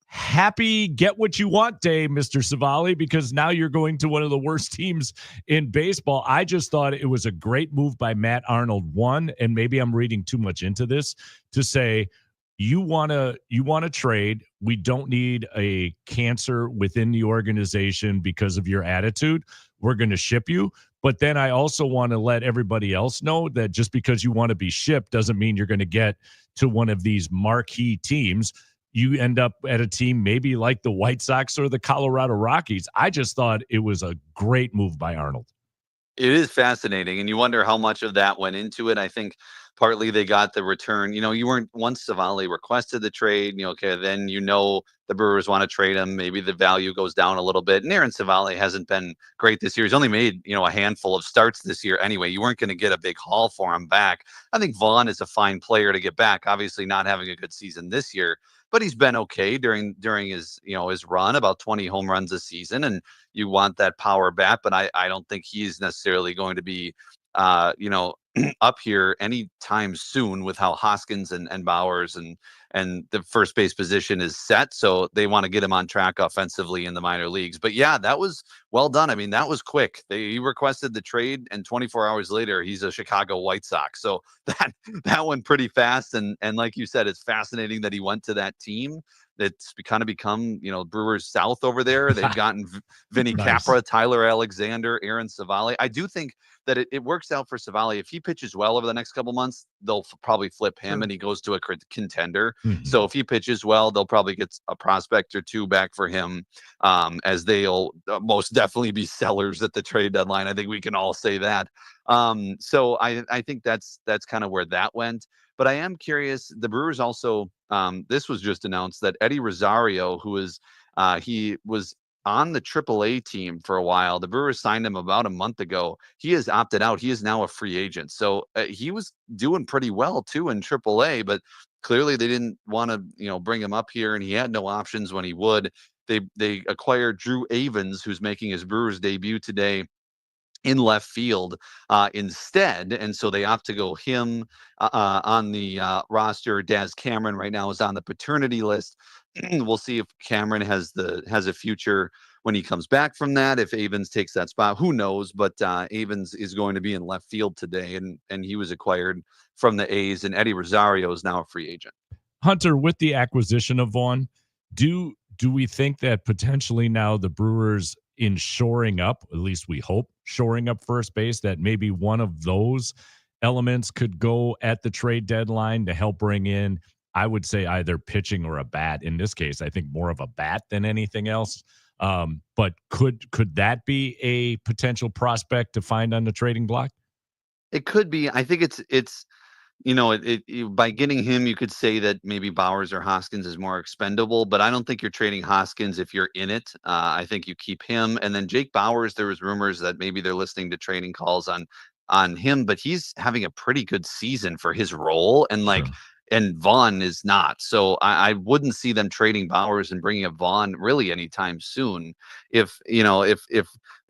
happy get what you want day, Mr. Savali, because now you're going to one of the worst teams in baseball. I just thought it was a great move by Matt Arnold, one, and maybe I'm reading too much into this, to say, you want to trade. We don't need a cancer within the organization because of your attitude. We're going to ship you. But then I also want to let everybody else know that just because you want to be shipped doesn't mean you're going to get to one of these marquee teams. You end up at a team maybe like the White Sox or the Colorado Rockies. I just thought it was a great move by Arnold. It is fascinating, and you wonder how much of that went into it. I think partly they got the return. You weren't, once Savali requested the trade, okay, then the Brewers want to trade him. Maybe the value goes down a little bit. And Aaron Savali hasn't been great this year. He's only made, a handful of starts this year anyway. You weren't going to get a big haul for him back. I think Vaughn is a fine player to get back, obviously not having a good season this year, but he's been okay during his, his run, about 20 home runs this season. And you want that power bat, but I don't think he's necessarily going to be, up here anytime soon with how Hoskins and Bowers and the first base position is set. So they want to get him on track offensively in the minor leagues. But yeah, that was well done. I mean, that was quick. He requested the trade, and 24 hours later, he's a Chicago White Sox. So that went pretty fast. And like you said, it's fascinating that he went to that team. It's kind of become, Brewers South over there. They've gotten Vinny Nice. Capra, Tyler Alexander, Aaron Savali. I do think that it works out for Savali. If he pitches well over the next couple months, they'll probably flip him and he goes to a contender. Mhm. So if he pitches well, they'll probably get a prospect or two back for him, as they'll most definitely be sellers at the trade deadline. I think we can all say that. So I think that's kind of where that went. But I am curious. The Brewers also, this was just announced that Eddie Rosario, he was on the AAA team for a while. The Brewers signed him about a month ago. He has opted out. He is now a free agent. So he was doing pretty well too in AAA, but clearly they didn't want to, bring him up here, and he had no options when he would. They acquired Drew Avens, who's making his Brewers debut today, in left field instead. And so they opt to go him on the roster. Daz Cameron right now is on the paternity list. We'll see if Cameron has a future when he comes back from that. If Avens takes that spot, who knows? But Avens is going to be in left field today, and he was acquired from the A's, and Eddie Rosario is now a free agent. Hunter, with the acquisition of Vaughn, do we think that potentially now the Brewers, in shoring up, at least we hope, shoring up first base, that maybe one of those elements could go at the trade deadline to help bring in, I would say, either pitching or a bat? In this case, I think more of a bat than anything else. But could that be a potential prospect to find on the trading block? It could be. I think it's by getting him, you could say that maybe Bowers or Hoskins is more expendable, but I don't think you're trading Hoskins if you're in it. I think you keep him. And then Jake Bowers, there was rumors that maybe they're listening to trading calls on him, but he's having a pretty good season for his role. And and Vaughn is not. So I wouldn't see them trading Bowers and bringing up Vaughn really anytime soon. If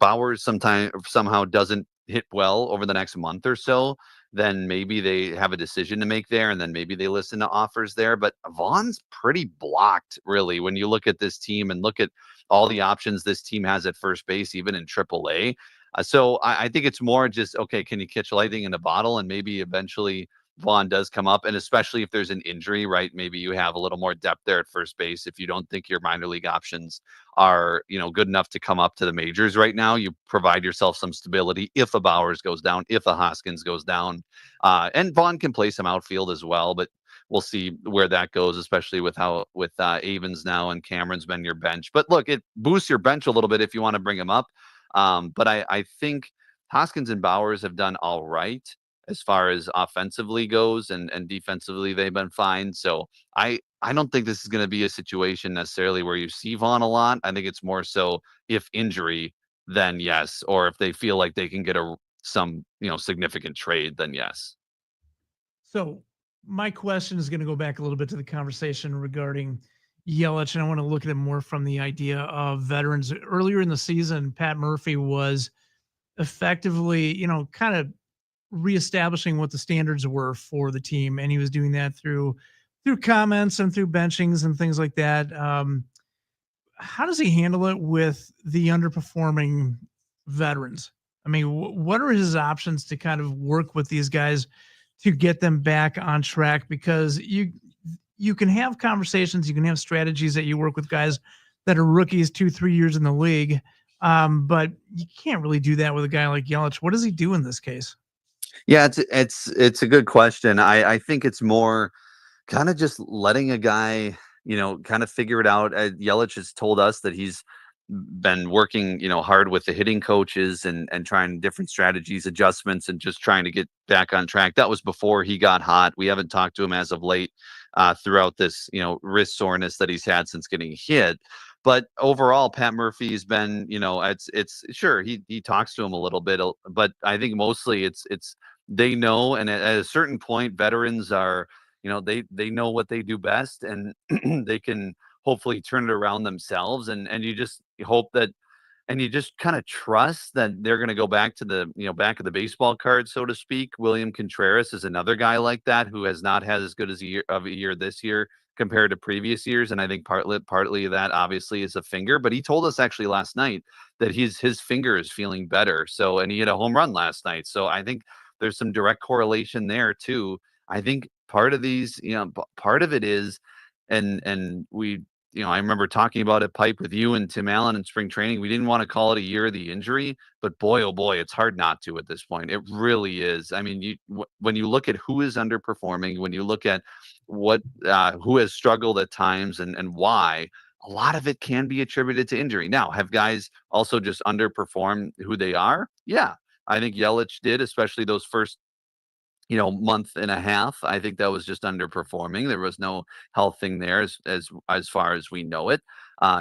Bowers somehow doesn't hit well over the next month or so, then maybe they have a decision to make there, and then maybe they listen to offers there. But Vaughn's pretty blocked, really, when you look at this team and look at all the options this team has at first base, even in AAA. So I think it's more just, okay, can you catch lightning in a bottle? And maybe eventually Vaughn does come up, and especially if there's an injury, right? Maybe you have a little more depth there at first base. If you don't think your minor league options are, good enough to come up to the majors right now, you provide yourself some stability if a Bowers goes down, if a Hoskins goes down. And Vaughn can play some outfield as well, but we'll see where that goes, especially with Avens now and Cameron's been your bench. But look, it boosts your bench a little bit if you want to bring him up. But I think Hoskins and Bowers have done all right as far as offensively goes, and defensively they've been fine. So I don't think this is going to be a situation necessarily where you see Vaughn a lot. I think it's more so if injury, then yes, or if they feel like they can get a some, significant trade, then yes. So my question is going to go back a little bit to the conversation regarding Yelich, and I want to look at it more from the idea of veterans. Earlier in the season, Pat Murphy was effectively, kind of reestablishing what the standards were for the team, and he was doing that through comments and through benchings and things like that. How does he handle it with the underperforming veterans? I mean, what are his options to kind of work with these guys to get them back on track? Because you can have conversations, you can have strategies that you work with guys that are rookies 2-3 years in the league, but you can't really do that with a guy like Yelich. What does he do in this case? Yeah, it's a good question. I think it's more kind of just letting a guy, kind of figure it out. Yelich has told us that he's been working, hard with the hitting coaches and trying different strategies, adjustments, and just trying to get back on track. That was before he got hot. We haven't talked to him as of late throughout this, wrist soreness that he's had since getting hit. But overall, Pat Murphy's been, it's sure he talks to him a little bit, but I think mostly it's they know, and at a certain point, veterans are, they know what they do best, and they can hopefully turn it around themselves. And you just hope that, and you just kind of trust that they're going to go back to the, back of the baseball card, so to speak. William Contreras is another guy like that who has not had as good as a year this year compared to previous years. And I think partly that obviously is a finger, but he told us actually last night that his finger is feeling better. So, and he hit a home run last night. So I think there's some direct correlation there too. I think part of these, part of it is, and we, I remember talking about it, Pipe, with you and Tim Allen in spring training. We didn't want to call it a year of the injury, but boy, oh boy, it's hard not to at this point. It really is. I mean, when you look at who is underperforming, when you look at what who has struggled at times and why, a lot of it can be attributed to injury. Now, have guys also just underperformed who they are? Yeah, I think Yelich did, especially those first month and a half. I think that was just underperforming. There was no health thing there as far as we know it.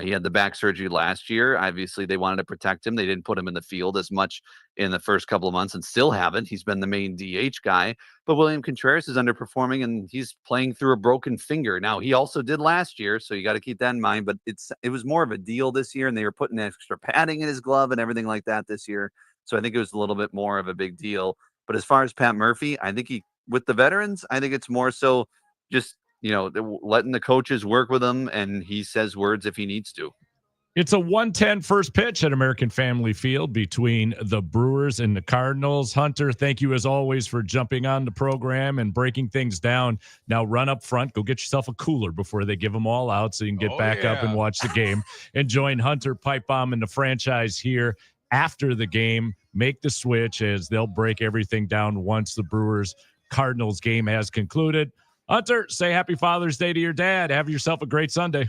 He had the back surgery last year. Obviously, they wanted to protect him. They didn't put him in the field as much in the first couple of months, and still haven't. He's been the main DH guy. But William Contreras is underperforming, and he's playing through a broken finger. Now, he also did last year, so you got to keep that in mind. But it was more of a deal this year, and they were putting extra padding in his glove and everything like that this year. So I think it was a little bit more of a big deal. But as far as Pat Murphy, I think with the veterans, I think it's more so just, letting the coaches work with him, and he says words if he needs to. It's a 1:10 first pitch at American Family Field between the Brewers and the Cardinals. Hunter, thank you as always for jumping on the program and breaking things down. Now run up front, go get yourself a cooler before they give them all out so you can get back up and watch the game. And join Hunter, Pipe Bomb, and the franchise here after the game. Make the switch as they'll break everything down once the Brewers-Cardinals game has concluded. Hunter, say happy Father's Day to your dad. Have yourself a great Sunday.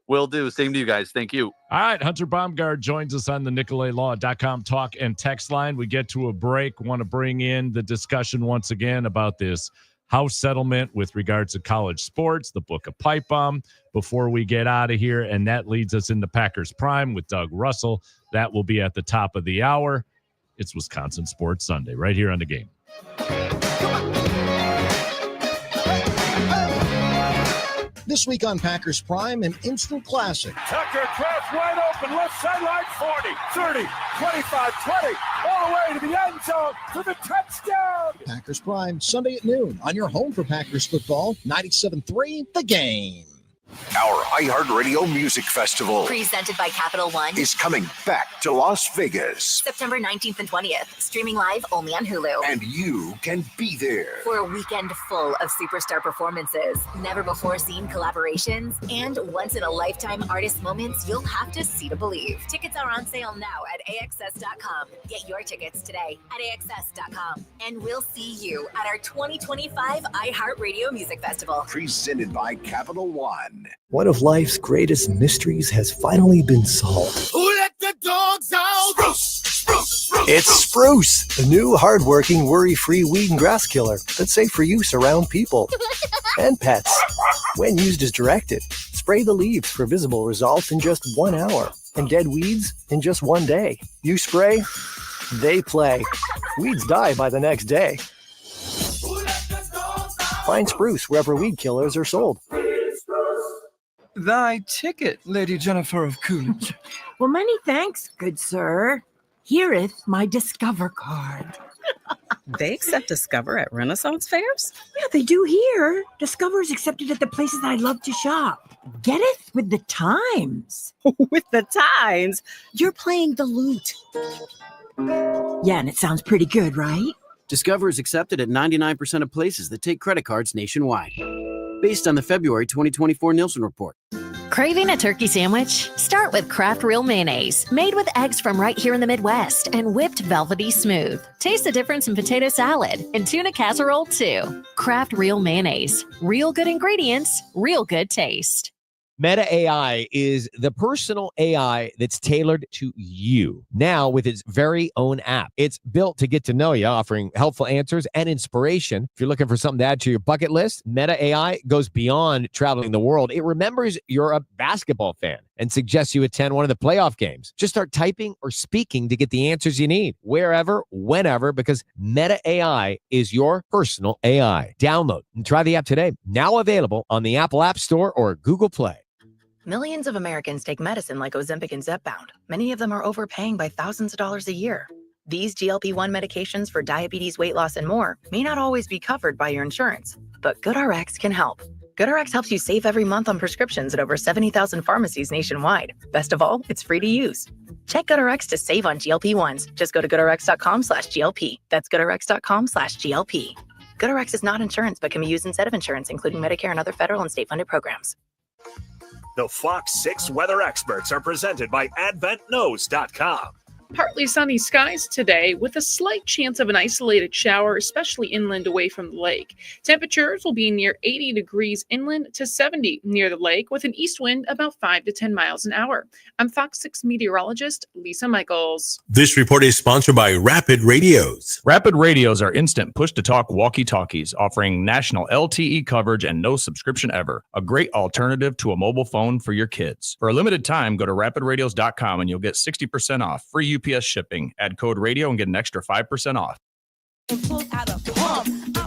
Will do. Same to you guys. Thank you. All right. Hunter Baumgart joins us on the NicoletLaw.com talk and text line. We get to a break. Want to bring in the discussion once again about this house settlement with regards to college sports, the book of Pipe Bomb, before we get out of here. And that leads us into Packers Prime with Doug Russell. That will be at the top of the hour. It's Wisconsin Sports Sunday right here on The Game. This week on Packers Prime, an instant classic. Tucker Kraft wide open, left sideline, 40, 30, 25, 20, all the way to the end zone for the touchdown. Packers Prime, Sunday at noon on your home for Packers football, 97.3 The Game. Our iHeartRadio Music Festival, presented by Capital One, is coming back to Las Vegas. September 19th and 20th, streaming live only on Hulu. And you can be there for a weekend full of superstar performances, never-before-seen collaborations, and once-in-a-lifetime artist moments you'll have to see to believe. Tickets are on sale now at AXS.com. Get your tickets today at AXS.com. And we'll see you at our 2025 iHeartRadio Music Festival. Presented by Capital One. One of life's greatest mysteries has finally been solved. Who let the dogs out? Spruce. It's Spruce, the new hardworking, worry-free weed and grass killer that's safe for use around people and pets. When used as directed, spray the leaves for visible results in just 1 hour and dead weeds in just 1 day. You spray, They play. Weeds die by the next day. Find Spruce wherever weed killers are sold. Thy ticket, Lady Jennifer of Coolidge. Well, many thanks, good sir. Hereeth my Discover card. They accept Discover at Renaissance fairs? Yeah, they do here. Discover is accepted at the places I love to shop. Getteth with the times. With the times? You're playing the lute. Yeah, and it sounds pretty good, right? Discover is accepted at 99% of places that take credit cards nationwide. Based on the February 2024 Nielsen report. Craving a turkey sandwich? Start with Kraft Real Mayonnaise, made with eggs from right here in the Midwest and whipped velvety smooth. Taste the difference in potato salad and tuna casserole too. Kraft Real Mayonnaise. Real good ingredients, real good taste. Meta AI is the personal AI that's tailored to you. Now with its very own app. It's built to get to know you, offering helpful answers and inspiration. If you're looking for something to add to your bucket list, Meta AI goes beyond traveling the world. It remembers you're a basketball fan and suggests you attend one of the playoff games. Just start typing or speaking to get the answers you need, wherever, whenever, because Meta AI is your personal AI. Download and try the app today. Now available on the Apple App Store or Google Play. Millions of Americans take medicine like Ozempic and Zepbound. Many of them are overpaying by thousands of dollars a year. These GLP-1 medications for diabetes, weight loss, and more may not always be covered by your insurance, but GoodRx can help. GoodRx helps you save every month on prescriptions at over 70,000 pharmacies nationwide. Best of all, it's free to use. Check GoodRx to save on GLP-1s. Just go to goodrx.com/GLP. That's goodrx.com/GLP. GoodRx is not insurance, but can be used instead of insurance, including Medicare and other federal and state-funded programs. The Fox 6 weather experts are presented by AdventKnows.com. Partly sunny skies today with a slight chance of an isolated shower, especially inland away from the lake. Temperatures will be near 80 degrees inland to 70 near the lake with an east wind about 5 to 10 miles an hour. I'm Fox 6 meteorologist Lisa Michaels. This report is sponsored by Rapid Radios. Rapid Radios are instant push-to-talk walkie-talkies offering national LTE coverage and no subscription ever. A great alternative to a mobile phone for your kids. For a limited time, go to rapidradios.com and you'll get 60% off. Free UPS shipping. Add code radio and get an extra 5% off. I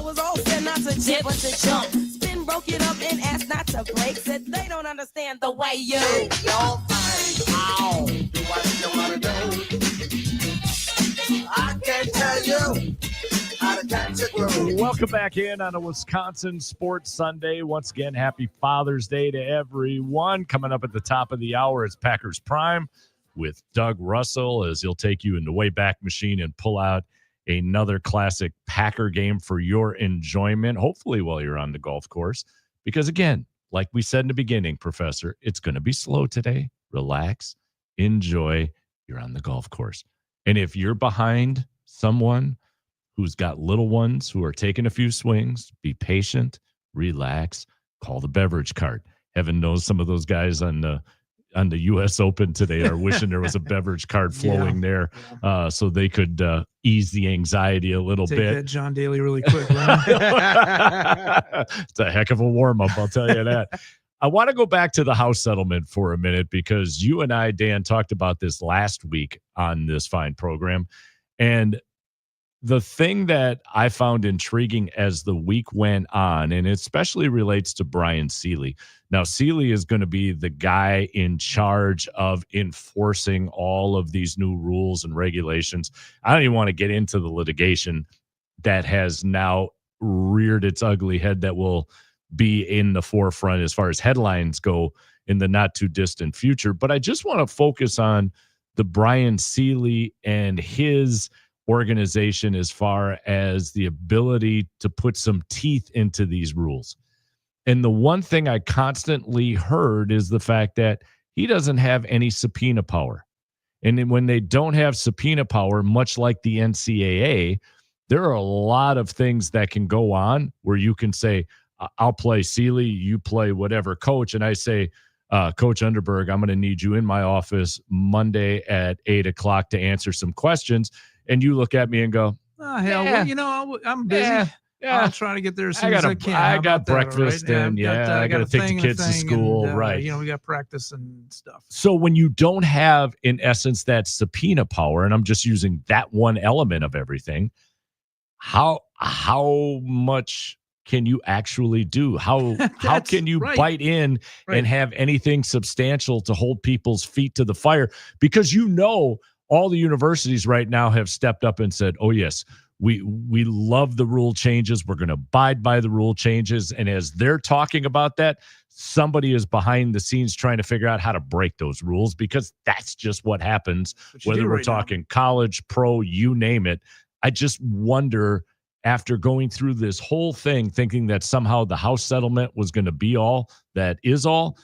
was all set not to jib but to jump. Spin broke it up and asked not to break. Said they don't understand the way you. Your thing. Ow. Do what you want to do. I can't tell you how to catch a groove. Welcome back in on a Wisconsin Sports Sunday. Once again, happy Father's Day to everyone. Coming up at the top of the hour is Packers Prime with Doug Russell, as he'll take you in the Wayback Machine and pull out another classic Packer game for your enjoyment, hopefully while you're on the golf course. Because again, like we said in the beginning, Professor, it's going to be slow today. Relax, enjoy. You're on the golf course. And if you're behind someone who's got little ones who are taking a few swings, be patient, relax, call the beverage cart. Heaven knows some of those guys on the U.S. Open today are wishing there was a beverage cart flowing there so they could ease the anxiety a little Take bit. that John Daly really quick. It's a heck of a warm-up, I'll tell you that. I want to go back to the house settlement for a minute because you and I, Dan, talked about this last week on this fine program. And the thing that I found intriguing as the week went on, and it especially relates to Brian Seeley. Now, Seeley is going to be the guy in charge of enforcing all of these new rules and regulations. I don't even want to get into the litigation that has now reared its ugly head that will be in the forefront as far as headlines go in the not too distant future. But I just want to focus on the Brian Seeley and his organization as far as the ability to put some teeth into these rules. And the one thing I constantly heard is the fact that he doesn't have any subpoena power. And then when they don't have subpoena power, much like the NCAA, there are a lot of things that can go on where you can say, I'll play Seeley, you play whatever coach. And I say, Coach Underberg, I'm going to need you in my office Monday at 8:00 to answer some questions. And you look at me and go, Oh, hell, well, I'm busy. Yeah. I'll try to get there as soon as I can. I How got about that, all right? breakfast and I got to a take the thing and a kids to thing school. and, Right. You know, we got practice and stuff. So when you don't have, in essence, that subpoena power, and I'm just using that one element of everything, how much can you actually do? How can you bite in and have anything substantial to hold people's feet to the fire? Because all the universities right now have stepped up and said, oh yes, we love the rule changes. We're going to abide by the rule changes. And as they're talking about that, somebody is behind the scenes trying to figure out how to break those rules, because that's just what happens, whether we're talking college, pro, you name it. I just wonder, after going through this whole thing, thinking that somehow the House settlement was going to be all that is all,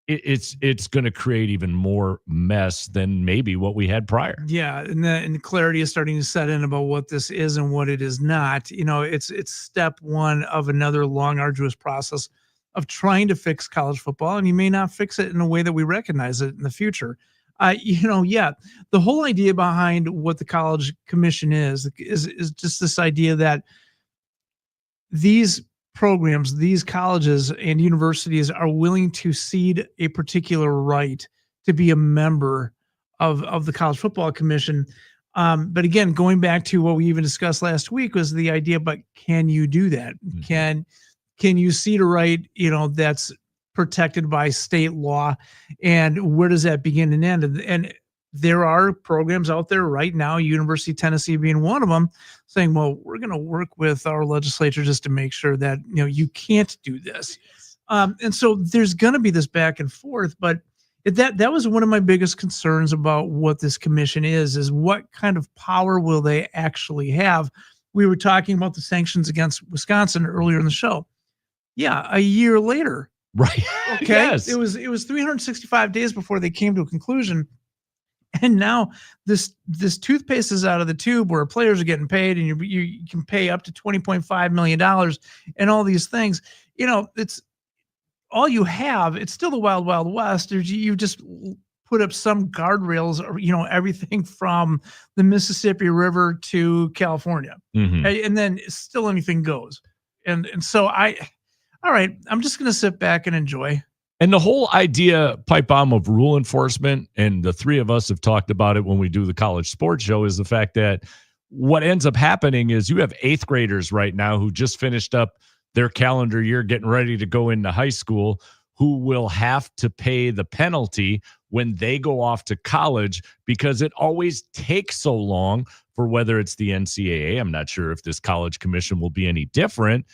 it's going to create even more mess than maybe what we had prior. Yeah, and the clarity is starting to set in about what this is and what it is not. You know, it's step one of another long, arduous process of trying to fix college football, and you may not fix it in a way that we recognize it in the future. The whole idea behind what the college commission is just this idea that these programs, these colleges and universities are willing to cede a particular right to be a member of the College Football Commission. But again, going back to what we even discussed last week was the idea, but can you do that? Mm-hmm. Can you cede a right, that's protected by state law, and where does that begin and end? And there are programs out there right now, University of Tennessee being one of them, saying, well, we're going to work with our legislature just to make sure that, you can't do this. And so there's going to be this back and forth, but that was one of my biggest concerns about what this commission is what kind of power will they actually have? We were talking about the sanctions against Wisconsin earlier in the show. Yeah. A year later. Right. Okay. Yes. It was 365 days before they came to a conclusion. And now this toothpaste is out of the tube where players are getting paid, and you can pay up to $20.5 million and all these things. It's all you have. It's still the wild, wild west. You just put up some guardrails, or, everything from the Mississippi River to California. Mm-hmm. And then still anything goes. And so all right, I'm just going to sit back and enjoy. And the whole idea, pipe bomb, of rule enforcement, and the three of us have talked about it when we do the college sports show, is the fact that what ends up happening is you have 8th graders right now who just finished up their calendar year, getting ready to go into high school, who will have to pay the penalty when they go off to college, because it always takes so long for, whether it's the NCAA, I'm not sure if this college commission will be any different,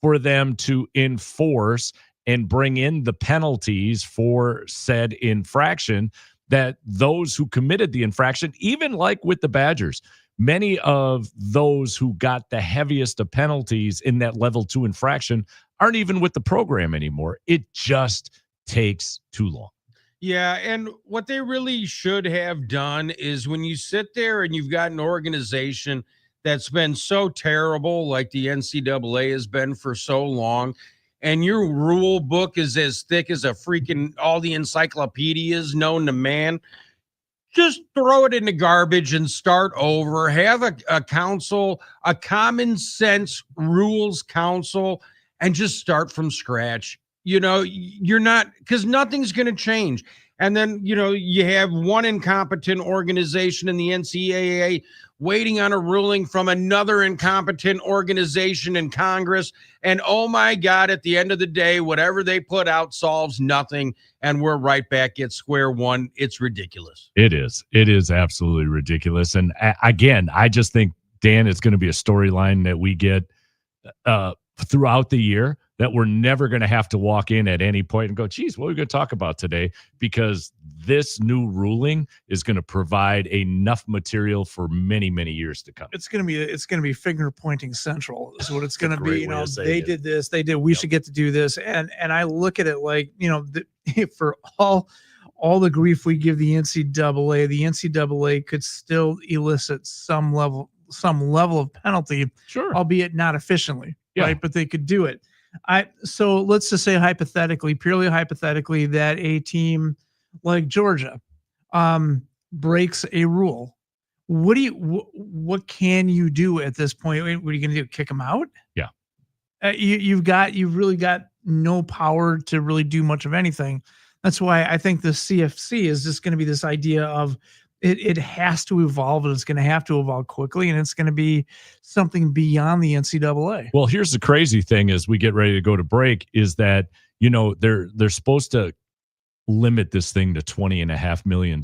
for them to enforce and bring in the penalties for said infraction, that those who committed the infraction, even like with the Badgers, many of those who got the heaviest of penalties in that level 2 infraction aren't even with the program anymore. It just takes too long. Yeah, and what they really should have done is, when you sit there and you've got an organization that's been so terrible, like the NCAA has been for so long, and your rule book is as thick as all the encyclopedias known to man, just throw it in the garbage and start over. Have a council, a common sense rules council, and just start from scratch. You're not, because nothing's going to change. And then, you have one incompetent organization in the NCAA waiting on a ruling from another incompetent organization in Congress. And oh my God, at the end of the day, whatever they put out solves nothing. And we're right back at square one. It's ridiculous. It is. It is absolutely ridiculous. And again, I just think, Dan, it's going to be a storyline that we get throughout the year, that we're never going to have to walk in at any point and go, geez, what are we going to talk about today? Because this new ruling is going to provide enough material for many, many years to come. It's going to be finger pointing central is what it's going to be. They did this, they did, we should get to do this. And I look at it like, for all the grief we give the NCAA could still elicit some level of penalty, sure, albeit not efficiently. Yeah. Right. But they could do it. So let's just say purely hypothetically, that a team like Georgia breaks a rule. what can you do at this point? What are you going to do? Kick them out? Yeah. You've really got no power to really do much of anything. That's why I think the CFC is just going to be this idea of it has to evolve, and it's going to have to evolve quickly, and it's going to be something beyond the NCAA. Well, here's the crazy thing as we get ready to go to break is that, they're supposed to limit this thing to $20.5 million.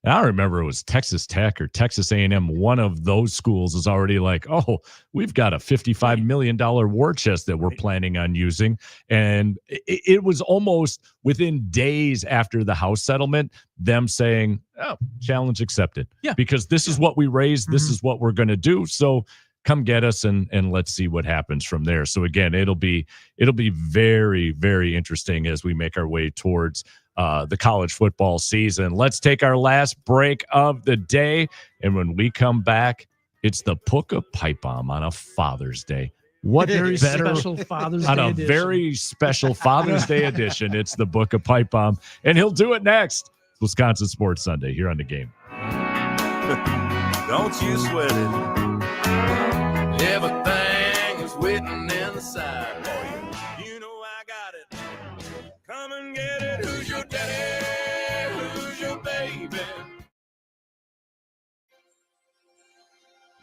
And I remember it was Texas Tech or Texas A&M. One of those schools is already like, oh, we've got a $55 million war chest that we're planning on using. And it was almost within days after the House settlement, them saying, oh, challenge accepted. Yeah. Because this is what we raised. This is what we're going to do. So come get us and let's see what happens from there. So again, it'll be very, very interesting as we make our way towards the college football season. Let's take our last break of the day. And when we come back, it's the Puka Pipe Bomb on a Father's Day. What very better special Father's on Day a edition. very special Father's Day edition? It's the Book of Pipe Bomb, and he'll do it next. Wisconsin Sports Sunday here on The Game. Don't you sweat it. Everything is waiting inside for you. You know I got it. Come and get it. Who's your daddy? Who's your baby?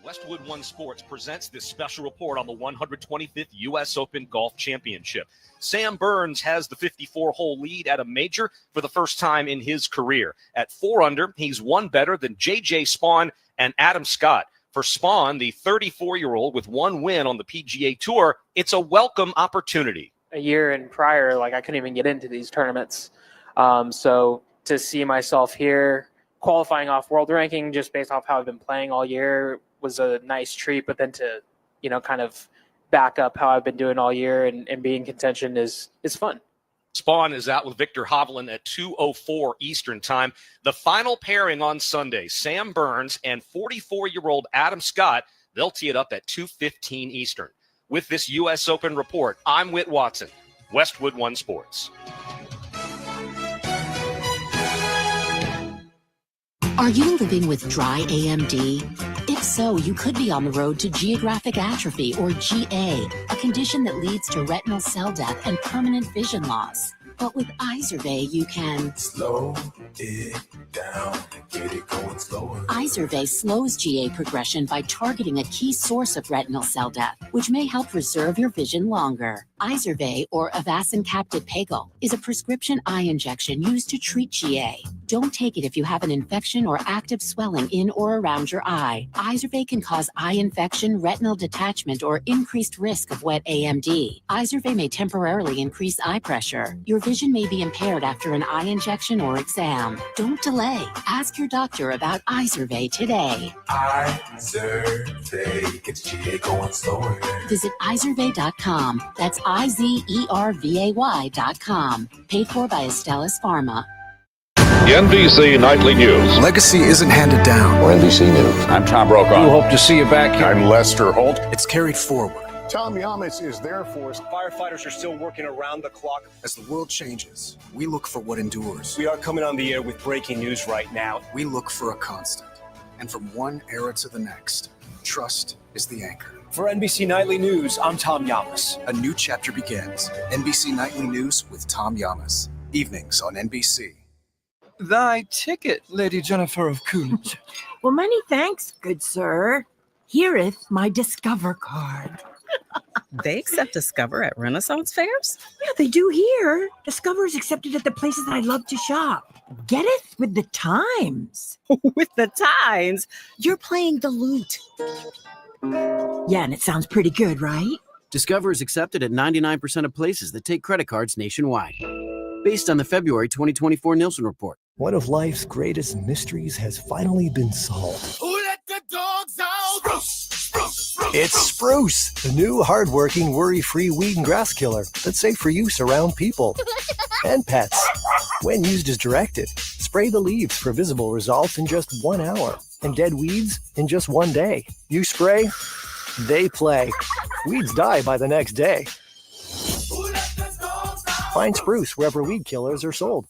Westwood One Sports presents this special report on the 125th U.S. Open Golf Championship. Sam Burns has the 54-hole lead at a major for the first time in his career. At 4 under, he's one better than J.J. Spaun and Adam Scott. For Spaun, the 34-year-old with one win on the PGA Tour, it's a welcome opportunity. A year and prior, I couldn't even get into these tournaments. So to see myself here qualifying off world ranking just based off how I've been playing all year was a nice treat. But then to, kind of back up how I've been doing all year and be in contention is fun. Spaun is out with Victor Hovland at 2:04 Eastern Time. The final pairing on Sunday, Sam Burns and 44-year-old Adam Scott, they'll tee it up at 2:15 Eastern. With this U.S. Open report, I'm Whit Watson, Westwood One Sports. Are you living with dry AMD? If so, you could be on the road to geographic atrophy, or GA, a condition that leads to retinal cell death and permanent vision loss. But with Izervay, you can slow it down and get it going slower. Izervay slows GA progression by targeting a key source of retinal cell death, which may help preserve your vision longer. Izervay, or Avastin Captive Pagel, is a prescription eye injection used to treat GA. Don't take it if you have an infection or active swelling in or around your eye. Izervay can cause eye infection, retinal detachment, or increased risk of wet AMD. Izervay may temporarily increase eye pressure. Your vision may be impaired after an eye injection or exam. Don't delay. Ask your doctor about Izervay today. Izervay gets GA going slower. Visit Izervay.com. That's IZERVAY.com. Paid for by Astellas Pharma. NBC Nightly News. Legacy isn't handed down. For NBC News, I'm Tom Brokaw. We'll hope to see you back here. I'm Lester Holt. It's carried forward. Tom Yamas is there for us. Firefighters are still working around the clock. As the world changes, we look for what endures. We are coming on the air with breaking news right now. We look for a constant. And from one era to the next, trust is the anchor. For NBC Nightly News, I'm Tom Yamas. A new chapter begins. NBC Nightly News with Tom Yamas. Evenings on NBC. Thy ticket, Lady Jennifer of Coolidge. Well, many thanks, good sir. Hereeth my Discover card. They accept Discover at Renaissance fairs? Yeah, they do here. Discover is accepted at the places that I love to shop. Getteth with the times. With the times? You're playing the lute. Yeah, and it sounds pretty good, right? Discover is accepted at 99% of places that take credit cards nationwide. Based on the February 2024 Nielsen report. One of life's greatest mysteries has finally been solved. Who let the dogs out? Spruce. It's Spruce, the new hardworking, worry-free weed and grass killer that's safe for use around people and pets. When used as directed, spray the leaves for visible results in just 1 hour and dead weeds in just 1 day. You spray, they play. Weeds die by the next day. Find Spruce wherever weed killers are sold.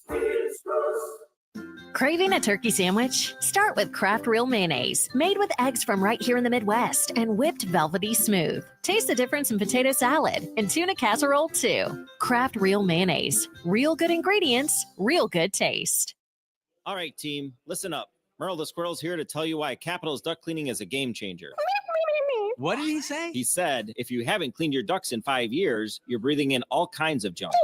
Craving a turkey sandwich? Start with Kraft Real Mayonnaise, made with eggs from right here in the Midwest and whipped velvety smooth. Taste the difference in potato salad and tuna casserole too. Kraft Real Mayonnaise. Real good ingredients, real good taste. All right, team, listen up. Merle the Squirrel's here to tell you why Capital's duck cleaning is a game changer. What did he say? He said, if you haven't cleaned your ducks in 5 years, you're breathing in all kinds of junk.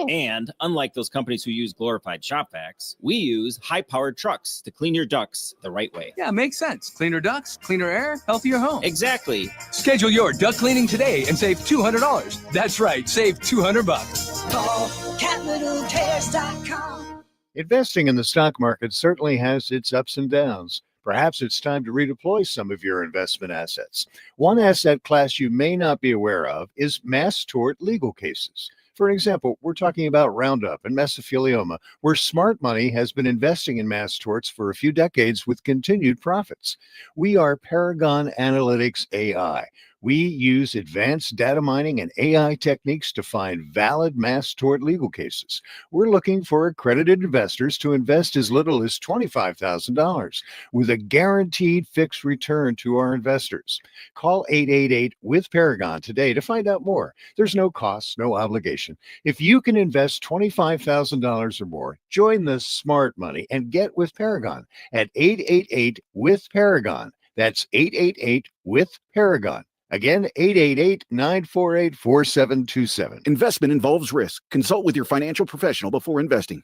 And unlike those companies who use glorified shop vacs, we use high-powered trucks to clean your ducks the right way. Yeah, makes sense. Cleaner ducks, cleaner air, healthier home. Exactly. Schedule your duck cleaning today and save $200. That's right, save $200. Call CapitalCares.com. Investing in the stock market certainly has its ups and downs. Perhaps it's time to redeploy some of your investment assets. One asset class you may not be aware of is mass tort legal cases. For example, we're talking about Roundup and mesothelioma, where smart money has been investing in mass torts for a few decades with continued profits. We are Paragon Analytics AI. We use advanced data mining and AI techniques to find valid mass tort legal cases. We're looking for accredited investors to invest as little as $25,000 with a guaranteed fixed return to our investors. Call 888-WITH-PARAGON today to find out more. There's no cost, no obligation. If you can invest $25,000 or more, join the smart money and get with Paragon at 888-WITH-PARAGON. That's 888-WITH-PARAGON. Again, 888-948-4727. Investment involves risk. Consult with your financial professional before investing.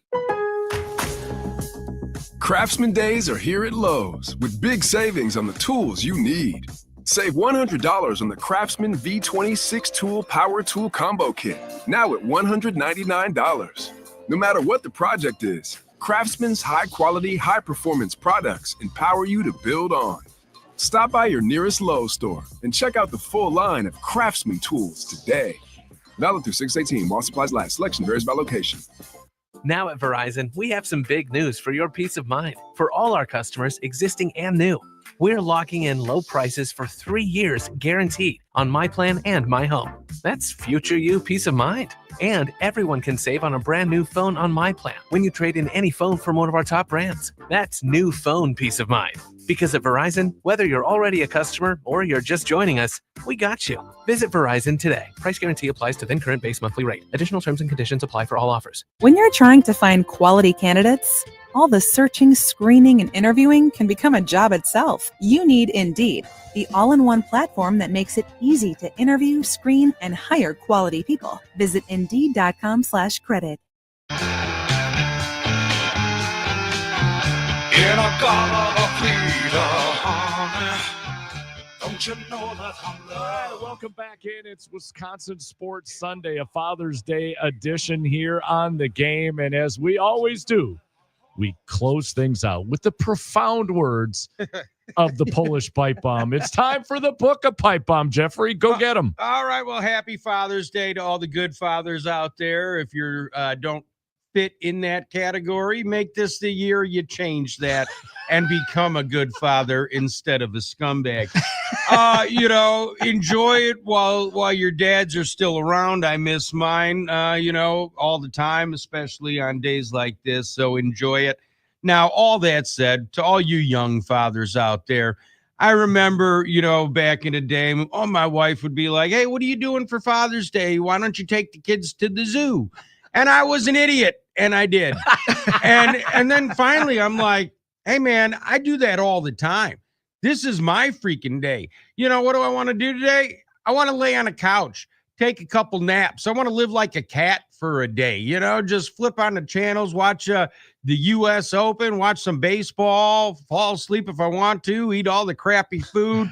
Craftsman Days are here at Lowe's with big savings on the tools you need. Save $100 on the Craftsman V20 6-tool Power Tool Combo Kit, now at $199. No matter what the project is, Craftsman's high-quality, high-performance products empower you to build on. Stop by your nearest Lowe's store and check out the full line of Craftsman tools today. Valid through 6/18 while supplies last. Selection varies by location. Now at Verizon, we have some big news for your peace of mind. For all our customers, existing and new, we're locking in low prices for 3 years guaranteed on My Plan and My Home. That's future you peace of mind. And everyone can save on a brand new phone on My Plan when you trade in any phone from one of our top brands. That's new phone peace of mind. Because at Verizon, whether you're already a customer or you're just joining us, we got you. Visit Verizon today. Price guarantee applies to then current base monthly rate. Additional terms and conditions apply for all offers. When you're trying to find quality candidates, all the searching, screening, and interviewing can become a job itself. You need Indeed, the all-in-one platform that makes it easy to interview, screen, and hire quality people. Visit Indeed.com/credit. In a garden of freedom, don't you know that I'm loved? Welcome back in. It's Wisconsin Sports Sunday, a Father's Day edition here on the game. And as we always do, we close things out with the profound words of the Polish pipe bomb. It's time for the book of pipe bomb, Jeffrey. Go get them. All right. Well, happy Father's Day to all the good fathers out there. If you don't fit in that category, make this the year you change that and become a good father instead of a scumbag. Enjoy it while your dads are still around. I miss mine, all the time, especially on days like this. So enjoy it. Now, all that said, to all you young fathers out there, I remember, back in the day, my wife would be like, hey, what are you doing for Father's Day? Why don't you take the kids to the zoo? And I was an idiot. And I did. and then finally, I'm like, hey, man, I do that all the time. This is my freaking day. What do I want to do today? I want to lay on a couch, take a couple naps. I want to live like a cat for a day, just flip on the channels, watch the U.S. Open, watch some baseball, fall asleep if I want to, eat all the crappy food,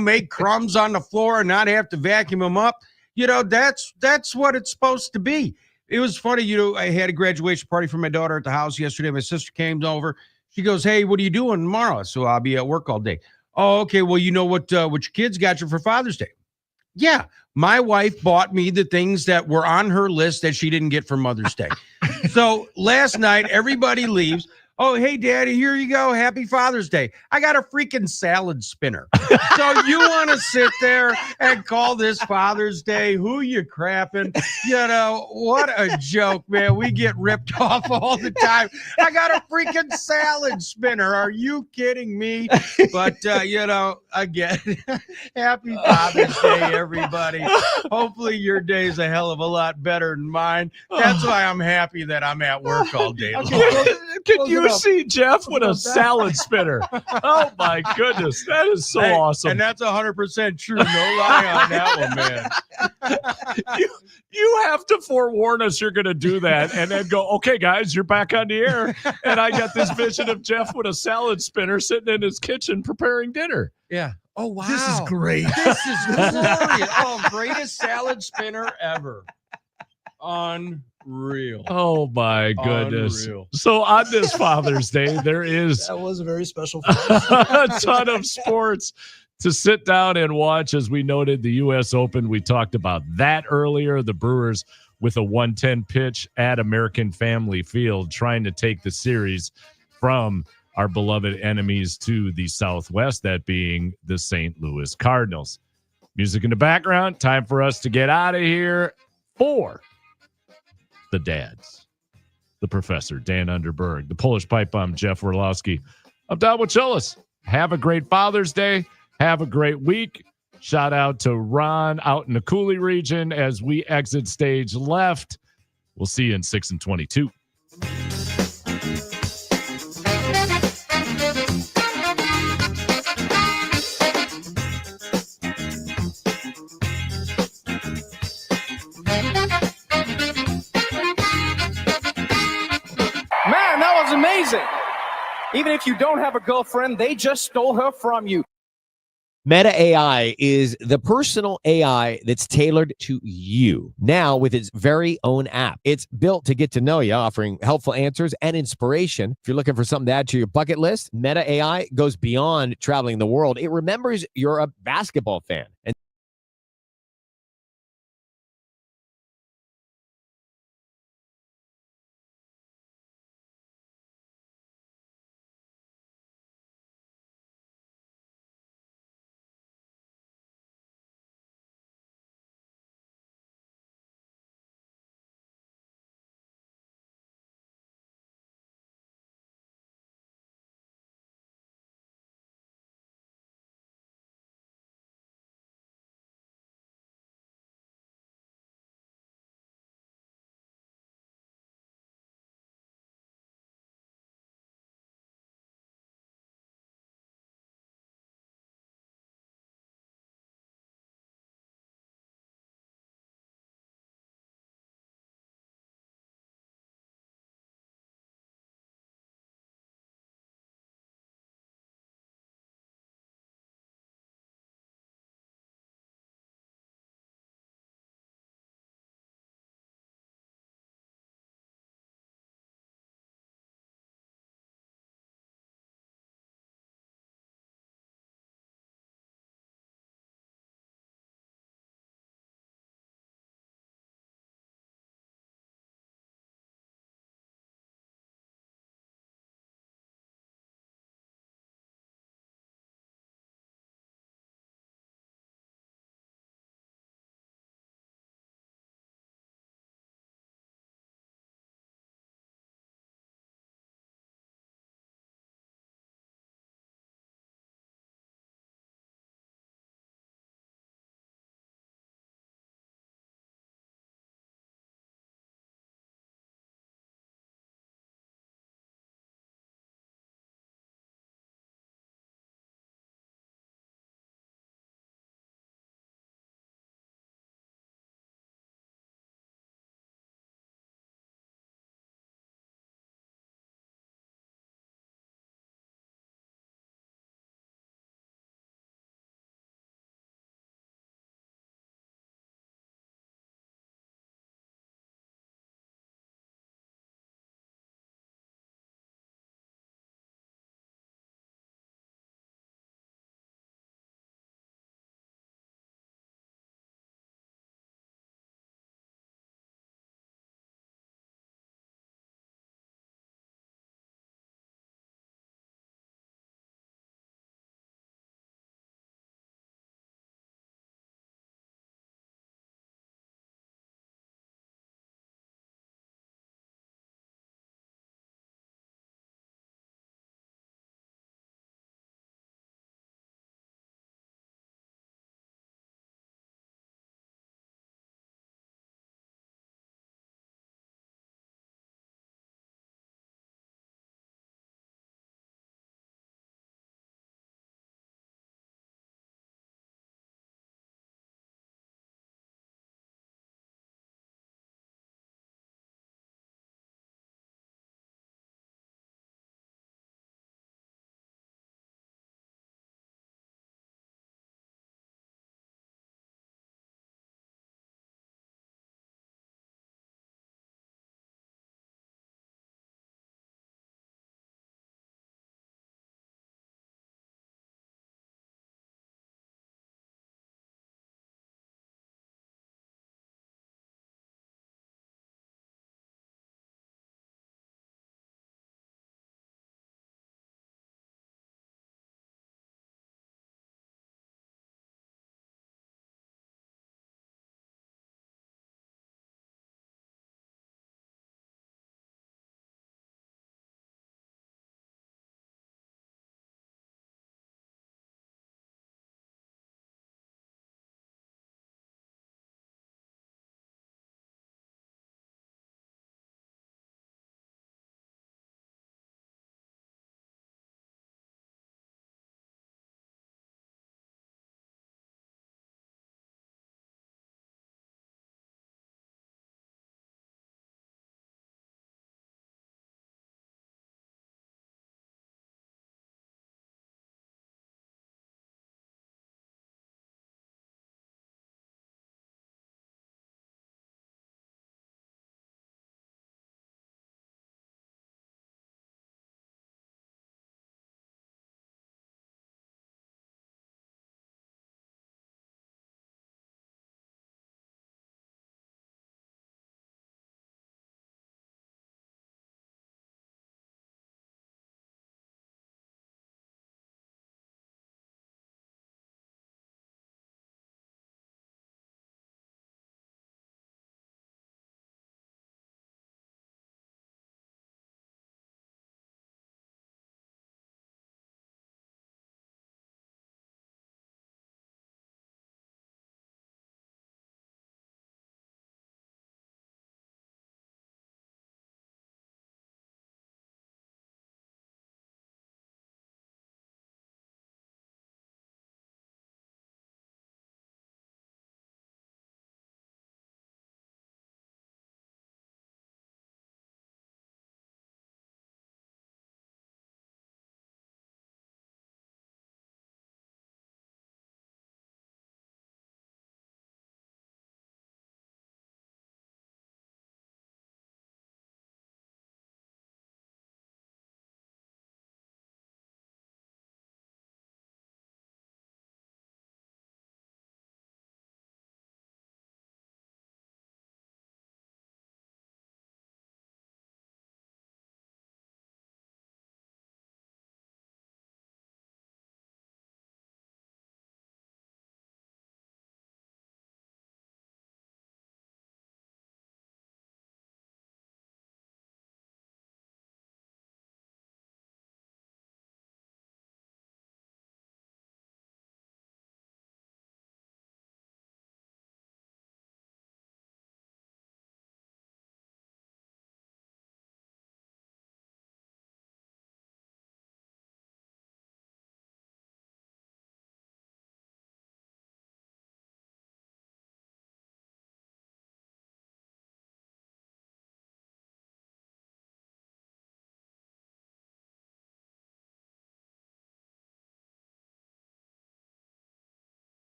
make crumbs on the floor and not have to vacuum them up. That's what it's supposed to be. It was funny, I had a graduation party for my daughter at the house yesterday. My sister came over. She goes, hey, what are you doing tomorrow? So I'll be at work all day. Oh, okay. Well, you know what your kids got you for Father's Day? Yeah. My wife bought me the things that were on her list that she didn't get for Mother's Day. So last night, everybody leaves. Oh, hey, Daddy, here you go. Happy Father's Day. I got a freaking salad spinner. So you want to sit there and call this Father's Day? Who you crapping? You know, what a joke, man. We get ripped off all the time. I got a freaking salad spinner. Are you kidding me? But, you know, again, happy Father's Day, everybody. Hopefully your day's a hell of a lot better than mine. That's why I'm happy that I'm at work all day long. Can you see Jeff with a salad spinner? Oh my goodness, that is so awesome. And that's 100% true. No lie on that one, man. You have to forewarn us you're going to do that and then go, okay, guys, you're back on the air. And I got this vision of Jeff with a salad spinner sitting in his kitchen preparing dinner. Yeah. Oh, wow. This is great. This is glorious. Oh, greatest salad spinner ever. Unreal. Oh my goodness. Unreal. So on this Father's Day, there is That was a very special a ton of sports to sit down and watch. As we noted, the U.S. Open, we talked about that earlier. The Brewers with a 110 pitch at American Family Field, trying to take the series from our beloved enemies to the Southwest, that being the St. Louis Cardinals. Music in the background. Time for us to get out of here. For the dads, the professor, Dan Underberg, the Polish Pipe Bomb, Jeff Orlowski. I'm Don Wachillis. Have a great Father's Day. Have a great week. Shout out to Ron out in the Cooley region as we exit stage left. We'll see you in 6 and 22. Man, that was amazing. Even if you don't have a girlfriend, they just stole her from you. Meta AI is the personal AI that's tailored to you. Now with its very own app. It's built to get to know you, offering helpful answers and inspiration. If you're looking for something to add to your bucket list, Meta AI goes beyond traveling the world. It remembers you're a basketball fan and